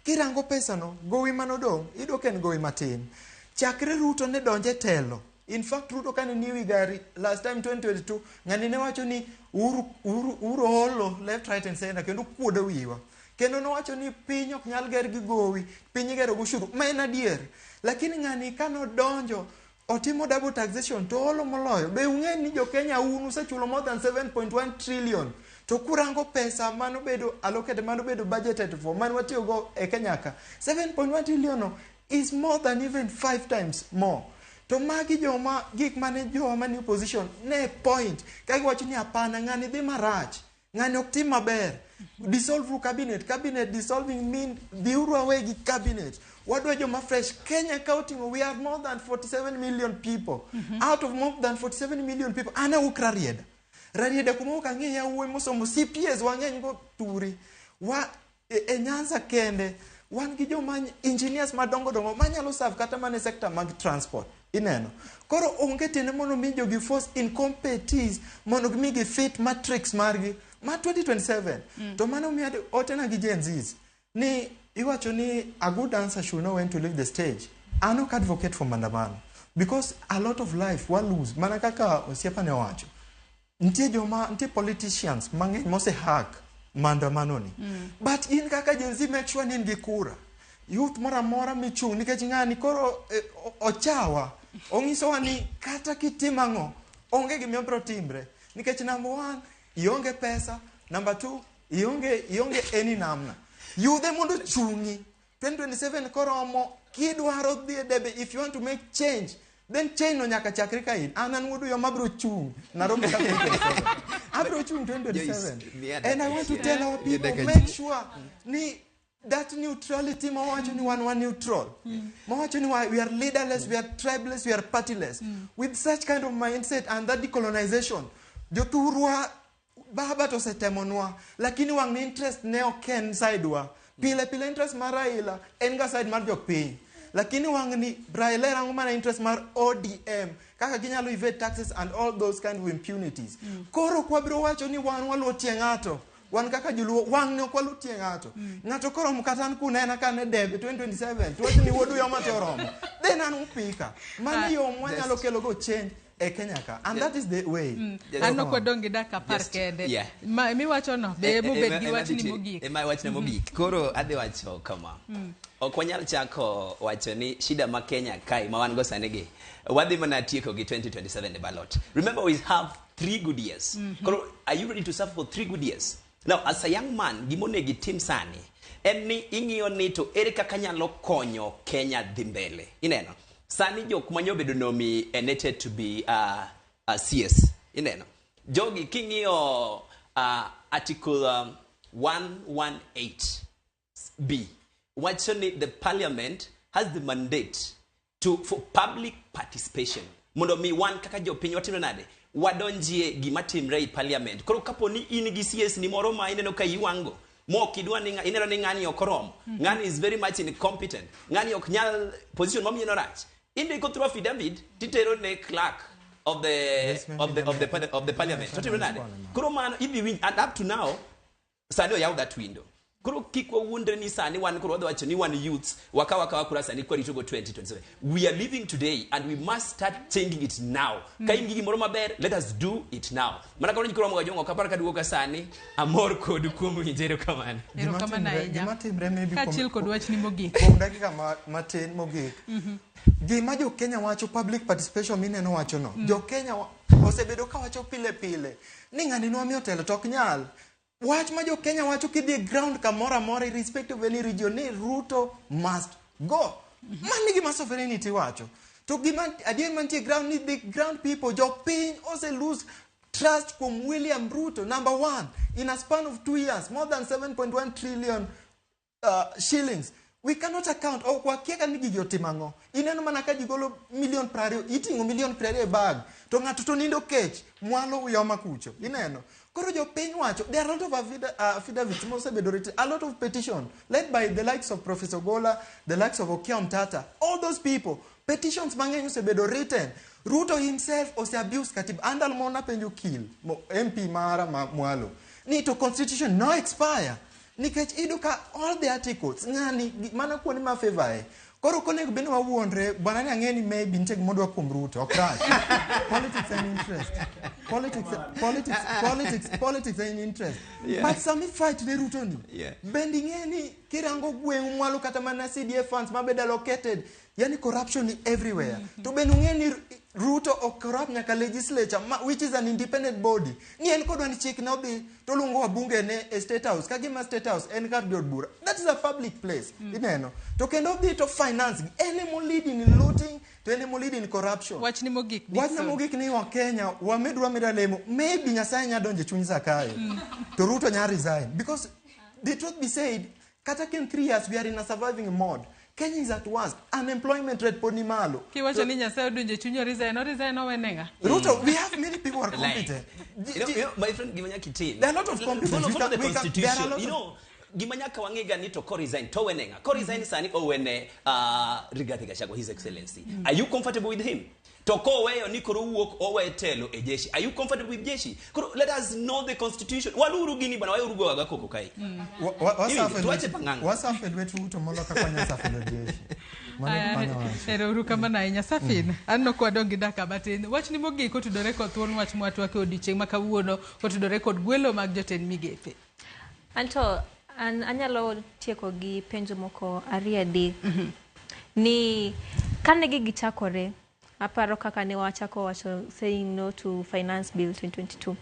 kirango pesa no gowi manodong idoken gowi matin chakre Ruto ne donje telo. In fact Ruto kane niwi gari last time 2022 ng'ani ne wacho ni uru holo left right and center kendo kuodo wiwa kendo no wacho ni piny ok nyal ger gi gowi piny igero go ushuru ma en adier lakini ng'ani kano donjo otimo double taxation to holo moloyo be ung'e ni jo Kenya unu sechulo more than 7.1 trillion to kurango pesa mano bedo allocated mano bedo budgeted for man watiyo go e Kenya ka 7.1 trillion is more than even 5 times more. To magi joma gik mane joma mani opposition ne point kagi wacho ni hapana ng'ani dhi marach ng'ani ok tim maber dissolve cabinet dissolving mean biuru away gi cabinet wadwa joma fresh Kenya counting we have more than 47 million people out of more than 47 million people ana ukra rieda kuma ukang'e yawuoyi mosomo CPS wang'eny go turi wa e Nyanza kende wan gi joma engineers madongo manyalo serve kata mane sector mag transport ineno koro onge tene mono mi jogi force incompetencies mono mi gi fit matrix margi ma 2027 to mano mi otena gi Gen Zs ni iwacho ni a good answer should know when to leave the stage. I no advocate for maandamano because a lot of life wa lose mana kaka osiepa ne wacho ntie politicians mang'eny mose hack maandamano ni but in kaka Gen Z make sure ni in gi kura youth mora michung nikech ng'ani koro ochawa ong'isowa ni kata kitimang'o onge gimiyo bro timbre nikech number 1 ionge pesa number 2 ionge any namna yudhe mondo chungi 2027 koromo kidwaro dhi debe if you want to make change then chain no nyaka chakre ka in an wudu yo mabro chung naromo ka 2027 abro chung 2027 and I want to tell our people make sure ni that neutrality mawacho ni one neutral mawacho ni we are leaderless, we are tribeless, we are partyless with such kind of mindset and that decolonization joturwa baba to setemonwa lakini wang interest ne oken side wa pile interest maraila enga side mar jok piny lakini wang ni Raila rango mana interest mar ODM kaka ginyalo evade taxes and all those kind of impunities koro kwa bro wacho ni wan walutie ngato wan kaka juluo wang ne okwalutie ngato ngato koro mkatan kunena kane debe 2027 tuwacho ni wodu yo matoromo then an upika mani yo mwanyalo kelo go change e Kenya ka and that is the way ano kwa dongi daka parkede mi wacho no be mo be gi wacho ni mogik e mai wacho ni mogik koro adhi wacho kama ok wanyal chako wacho ni shida ma Kenya kai ma wan go sani gi wadhi mana tieko gi 2027 e ballot. Remember we have 3 good years koro are you ready to serve for 3 good years? Now as a young man gimonegi tim sani en ni ing'iyo ni to ere kaka nyalo konyo Kenya dhi mbele ineno sani jok manyobedo nomi elected to be CS ineno jogi king'iyo article 118B wacho ni the parliament has the mandate for public participation mondo mi wan kaka jopiny watimo nade wadonjie gima timre i parliament koro kapo ni in gi CS ni moro ma ineno ka iwango mo kidwa ni ineno ni ngani okoromo ngani is very much incompetent ngani ok nyal position mom yeno rach inde go through affidavit titero ne clerk of the parliament to nade koro man if we win and up to now sani yaw that window koro kikwa wundre ni sani wan koro wacho ni wan youths waka kura sani kwa rito go 2027 we are living today and we must start changing it now ka ingi moro maber let us do it now mana koro nyikoro mga jongo kapara kadugo ka sani amor kod kuomo injero kamano gima timre maybe kachil kod wach ni mogik kuom dakika matin mogik gima jo Kenya wacho public participation mineno wacho no jo Kenya osebedo ka wacho pile ni ngani no miyo telo tok nyal wach ma jo Kenya wacho kidhi ground kamora mora irrespective of any region ni Ruto must go mani gima sovereignty wacho to gima adier mantie ground ni the ground people jo piny ose lose trust from William Ruto number 1 in a span of 2 years more than 7.1 trillion shillings we cannot account or kwa kieka ni gigi otimango ineno mana ka jigolo million prario itingo million prario bag to ngato to nindo kech mwalo uyoma kucho ineno koro jo piny wacho there are a lot of affidavits a lot of petition led by the likes of Professor Gola, the likes of Okiya Mtata, all those people petitions mang'eny osebedo written Ruto himself ose abuse katiba andal mona penjo kill MP mara mwalo ni to constitution no expire nikech iduka all the articles ngani mana kuoni ma favor koro konego bende wawuondre bwana ni ang'eni maybe nitie gimodwa kuom Rutookrach politics and interest politics and interest but some fight ne Ruto ni bendi ng'eni kirango gweng mwalo kata mana CDF funds mabeda allocated yani corruption everywhere to bende ng'eni Ruto o corrupt nyaka legislature which is an independent body ni en kodwa ni chik na odhi to lungo wabunge ne state house kagima state house en kar jod bura that is a public place ineno to kendo odhi to finance any more leading in looting to any more leading in corruption wach ni mogik ni wa Kenya wamedwa lemo maybe Nyasaye nyadonje chuny Zakayo to Ruto nya resign because the truth be said kata ken 3 years we are in a surviving mode Kenya is at worst. Unemployment rate poni malo. Kiwacho ni Nyasaye odonje chunyo resign owenenga. Ruto, we have many people who are competent. You know, my friend Gimanya Kitin. There are a lot of competence. Follow the constitution. You know, Gimanya Kawangega need to resign to wenenga. Resign sani owene Rigathi Gachagua, His Excellency. Are you comfortable with him? Toko weyo nikoro uok owe telo e jeshi. Are you comfortable with jeshi? Let us know the constitution. Waluru gini bana wayo rugo waga koko kai. What's happened with Ruto moloka kwanya safelo jeshi. Ero uruka mana inya safina. Anno kwa dongi daka batin. Wach ni mogi ko tudore kod thuon wach mwatu wake odichieng makawuono ko tudore kod gwelo mag jotend migepe. Anto anyalo tieko gi penjo moko ariadi. Ni kane gichakore aparo kaka ne wachako wacho saying no to finance bill 2022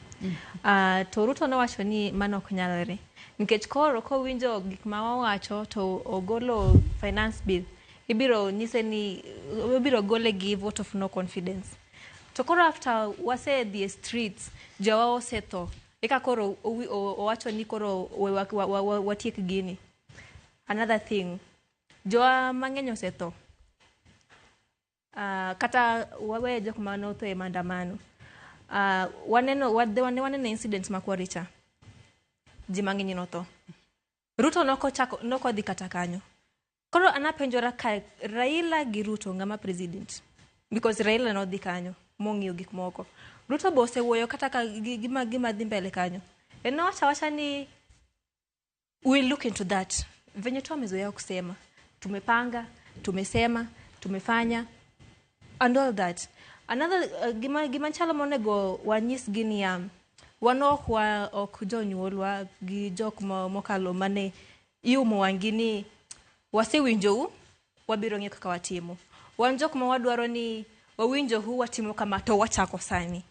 to Ruto no wacho ni mano ok nyalre nikech koro ko winjo gik ma wawacho to ogolo finance bill ibiro nyise ni ibiro gole gi vote of no confidence. To koro after wase the streets jawa osetho eka koro owacho ni koro watiek gini. Another thing, jowa mang'eny osetho. Kata wawe jok manotho e maandamano. Waneno incidents makwaricha. Ji mang'eny notho. Ruto noko dhi kata kanyo. Koro anapenjora ka Raila gi Ruto ngama president. Because Raila no dhi kanyo mong'iyo gik moko. Ruto bo osewuoyo kata ka gima dhi mbele kanyo. Eno wacha ni we'll look into that. Venye tu amezoea kusema. Tumepanga, tumesema, tumefanya and all that. Another gima chala monego wanyis gini ya wanok wa ok jonyuolwa gi jok mokalo mane iumo wangini wasewinjo wabiro ng'e kaka watimo. Wan jok ma wadwaro ni wawinjo watimo kama to wachako sani.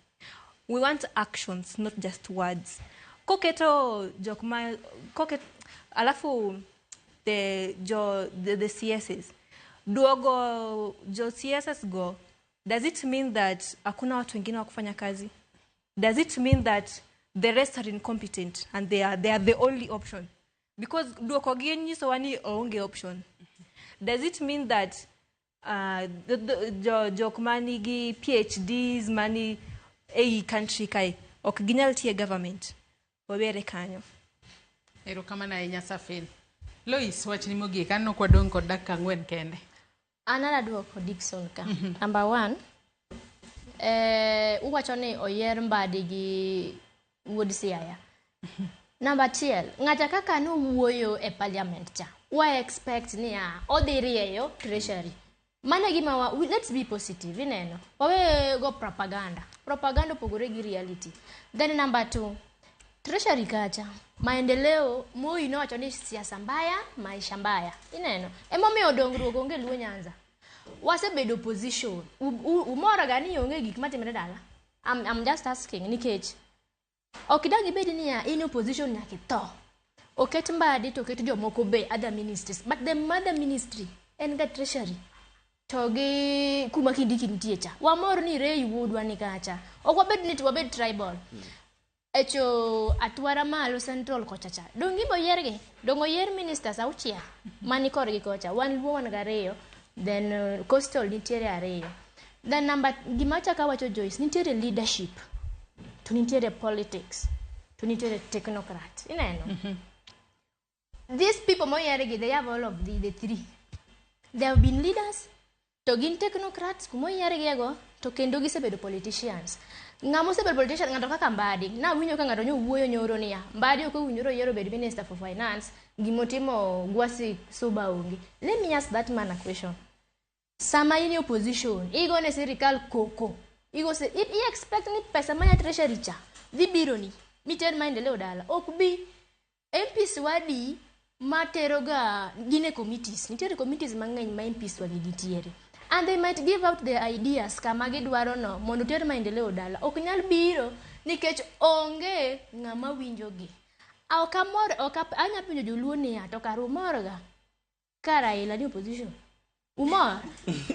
We want actions, not just words. Koketo jok ma alafu the CSs duogo jo CSs go, does it mean that hakuna watu wengine wa kufanya kazi? Does it mean that the rest are incompetent and they are the only option? Because duoko genyi so wani onge option. Does it mean that jok mani gi PhDs mani a country kai ok ginyal tie government wabere kanyo? Ero kama na Nyasafin. Lois wachni mogik an ok wadong kod dakika 4 kende. Anana duoko Dickson ka. Number 1, uwacho ni oyer Mbadi gi Wuod Siaya. Number 2, ng'ata kaka no wuoyo e parliament cha. We expect ni odhi rieyo treasury. Mana gima let's be positive ineno. Wawe go propaganda. Propaganda pogore gi reality. Then number 2, treasury kacha. Maendeleo Moi no wacho ni siasa mbaya, maisha mbaya. Ineno. Emomiyo dongruok onge luo Nyanza. Wasebedo opposition. Umora gani onge gik matimre dala? I'm just asking nikech okidagi bedi ni in opposition nyaki to. Oket Mbadi to oket jomoko be other ministries. But the mother ministry en ga treasury. To gi kuma kindiki nitie cha. Wamor ni Ray Woodwa ni kacha. Ok wabed ni wabed tribal. Echo atwara malo central kocha cha. Dongi bo yerge. Dongo yer ministers auchia. Mani korgi kocha. Wan luo wan gareyo. Then coastal nitiere areyo. Then number gimacha ka wacho Joyce nitiere leadership. To nitiere politics. To nitiere technocrat. Ineno. These people mo yerge they have all of the three. They have been leaders. To gin technocrats kumo yerge go to kendo gisebedo politicians. Ngamo sebedo politician ngato kaka Mbadi. Na winyo ka ngato nyowuoyo nyoro niya. Mbadi ok owinjoro yero bed minister for finance. Gimotimo Gwasi Suba onge. Let me ask that man a question. Sama in opposition, igo ne serikal koko. Igo se I expect ni pesa manya treasury cha. Dhi biro ni. Miter maendeleo dala. Ok bi MPs wadi materoga gine committees. Nitiere committees mang'eny ma MPs wadi nitiere. And they might give out their ideas kama gidwaro no mondo ter maendeleo dala. Ok nyal biro nikech onge ng'ama winjogi. Anya penjo joluo niya to kar umorga ka Raila ni opposition. Umor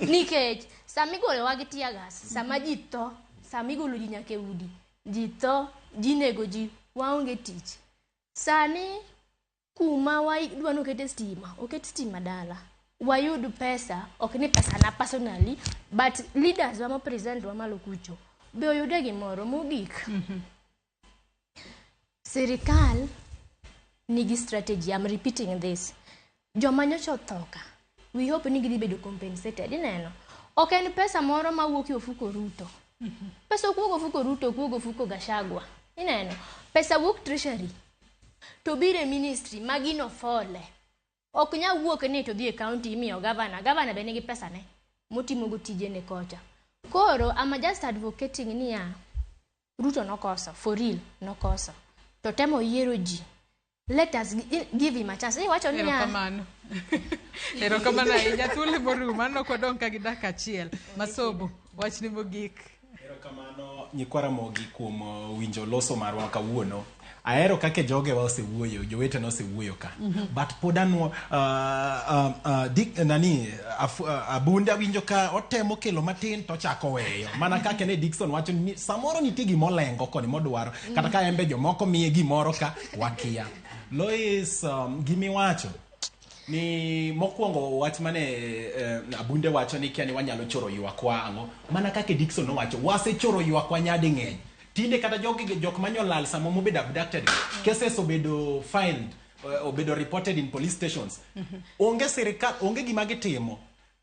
nikech samigolo wagi tiagas, sama ji to, samigolo ji nyake udi. Ji to, ji nego ji, waonge tich. Sani kuma wadwa nokete stima, oket stima dala. Wayudu pesa, ok ni pesa na personally, but leaders wama present wama lokucho. Be oyude gimoro mogik. Serikal nigi strategy. I'm repeating this. Joma nyocha othoka. We hope ni gidhi bedo compensated. Ineno. Ok en pesa moro ma wuok e ofuko Ruto. Pesa okuogo ofuko Ruto, okuogo ofuko Gachagua. Ineno. Pesa wuok treasury. To bire ministry magino fole. Ok nya wuok ni to dhi e county imiyo governor. Governor be nigi pesa ne motimo go tije ne kocha. Koro I'm just advocating ni Ruto nokosa, for real nokosa. To temo yiero ji. Let us give him a chance. Wacho ni kamano. Ero kamano ija tule moru mano kodong ka gidaka achiel. Masobo wachni mogik. Erokamano nyikwara Ramogi kuom winjo loso marwa kawuono. Ahero kake joge wa osewuoyo, jowete no osewuoyo ka. But pod anwo abunda winjo ka otemo kelo matin to chako weyo. Mana kake ne Dickson wacho ni samoro nitie gimolengo koni modwaro. Kata ka embe jomoko miye gimoro ka wakia. Lois gimiwacho ni mokwongo wach mane abunde wacho ni kia ni wanyalo choro ywakwa ang'o. Mana kake Dickson nowacho wase choro ywakwa nyadi ng'eny. Tinde kata jok manyolal samo mobedo abducted cases obedo filed obedo reported in police stations. Onge sirikal onge gima gitimo.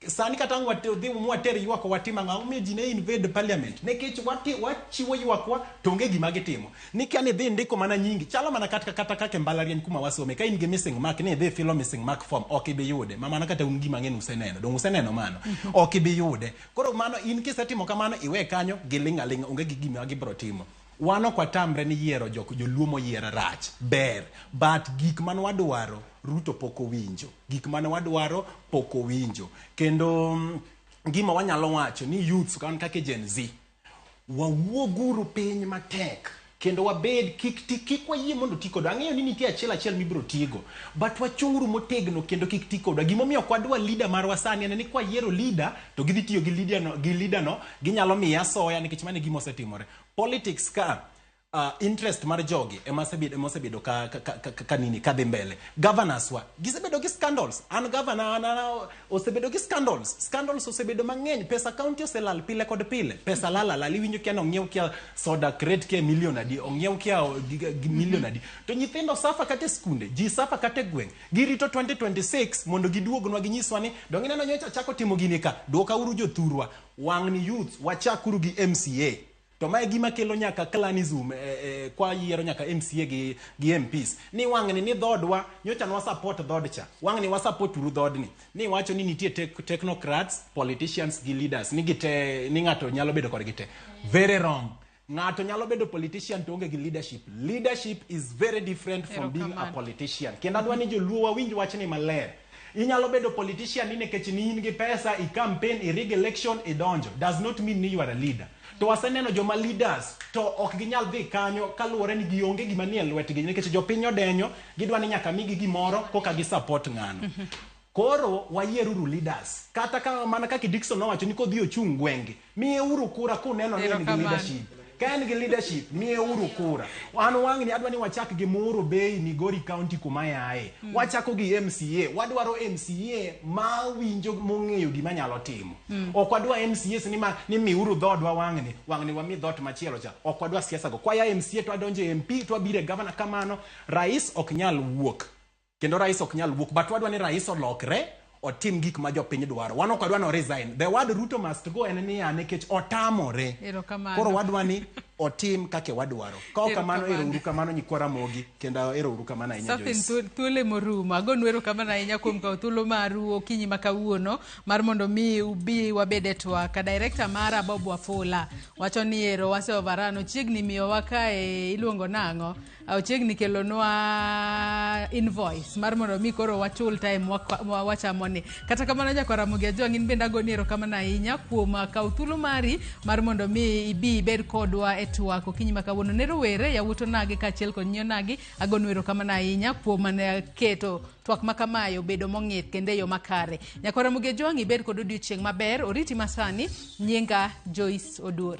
Sani kata dhi mwater ywak watima ng'aw mi ji ne invade parliament nekech wachiwo ywakwa to onge gima gitimo. Ni kani dhi ndiko mana nyingi chalo mana kata kake mbalariany kuma wasome ka in gi missing mark ne dhi filo missing mark form ok ibi yude mana kata un gima ng'en useneno dong useneno mano ok ibi yude. Koro mano in kisetimo kamano iwe kanyo gilingalinga onge gi gima gibro timo. Wano kwa tamre ni yiero joluomo yiero rach ber but gik man wadwaro Ruto poko winjo gik man wadwaro poko winjo kendo gima wanyalo wacho ni youths kan kake Gen Z wawuoguru piny matek kendo wabed kik wayie mondo tikodo ang'eyo ni nitie achiel mibro tigo but wachunguru motegno kendo kik tikodo gimomiyo kwadwa leader marwa sani en ni kwa yiero leader to gidhi tiyo gi leader no ginyalo miya soya nikech mane gimo setimore politics ka interest mar jogi emosebedo ka nini kadhi mbele. Governors wa gisebedo gi scandals an governor osebedo gi scandals osebedo mang'eny pesa county oselal pile kod pile pesa lala liwinjo kia ong'iew kia soda crate kia million adi ong'iew kia million adi to nyithindo safa kate skunde ji safa kate gweng girito 2026 mondo giduognwa ginyiswa ni dong ineno nyocha chako timo gini ka duoka uru jothurwa wang'ni youth wachakuru gi MCA to mae gima kelo nyaka clanism kwa yiero nyaka MCA gi MPs ni wang'ni ni dhodwa nyocha nwa support dhodcha wang'ni wa support uru dhodni ni wacho ni nitie technocrats politicians gi leaders ni gite ni ng'ato nyalo bedo kod gite very wrong. Ng'ato nyalo bedo politician to onge gi leadership is very different from being a politician kendo adwa ni joluo wawinj wach ni maler. Inyalo bedo politician ni nekech ni in gi pesa i campaign i rig election i donjo does not mean ni you are a leader. To waseneno joma leaders to ok ginyal dhi kanyo kaluwore ni gionge gima nie lwetgi nikech jopiny odenyo gidwa ni nyaka migi gimoro koka gi support ng'ano. Koro wayieruru leaders kata ka mana kaka Dickson nowacho ni kodhi ochung gwenge miye uru kura kuneno ni en gi leadership. Ka en gi leadership miye uru kura. An wang'ni adwa ni wachak gi Muro Bay Migori County kuma yae. Wachako gi MCA. Wadwaro MCA ma winjo mong'eyo gima nyalo timo. Ok wadwa MCA ni miuru dhodwa wang'ni wami dhot machielo cha. Ok wadwa siasa go. Kwa ya MCA to adonje MP to abire governor kamano rais ok nyal wuok. Kendo rais ok nyal wuok but wadwa ni rais olokre otim gik ma jopiny dwaro. Wano kwa dwa no resign. The word Ruto must go en ni nekech otamore. Koro wadwa ni otim kake wadwaro. Ka kamano uru kamano nyikwara Ramogi kendo uru kamano ahinya Joyce. Safin tule moruma agonu ero kamano ahinya kuom ka thuolo maru okinyi makawuono mar mondo mi ubi wabede twaka. Director mara Bob Wafula wacho ni ero wase overano chiegni miyo wakae iluongo nang'o chiegni kelonwa invoice mar mondo mi koro wachul time wachamoni. Kata kamano nyakwara Ramogi Ajwang' in bende agoni ero kamano ahinya kuom kawo thuolo mari mar mondo mi ibi ibed kodwa twak okinyi makawuono ne rowere yawuoto nagi kaachiel kod nyio nagi agonu ero kamano ahinya kuom mane keto twak makamayo bedo mong'ith kendo yo makare. Nyakwara Ramogi Ajwang' ibed kod odiochieng' maber oriti masani nyinga Joyce Odur.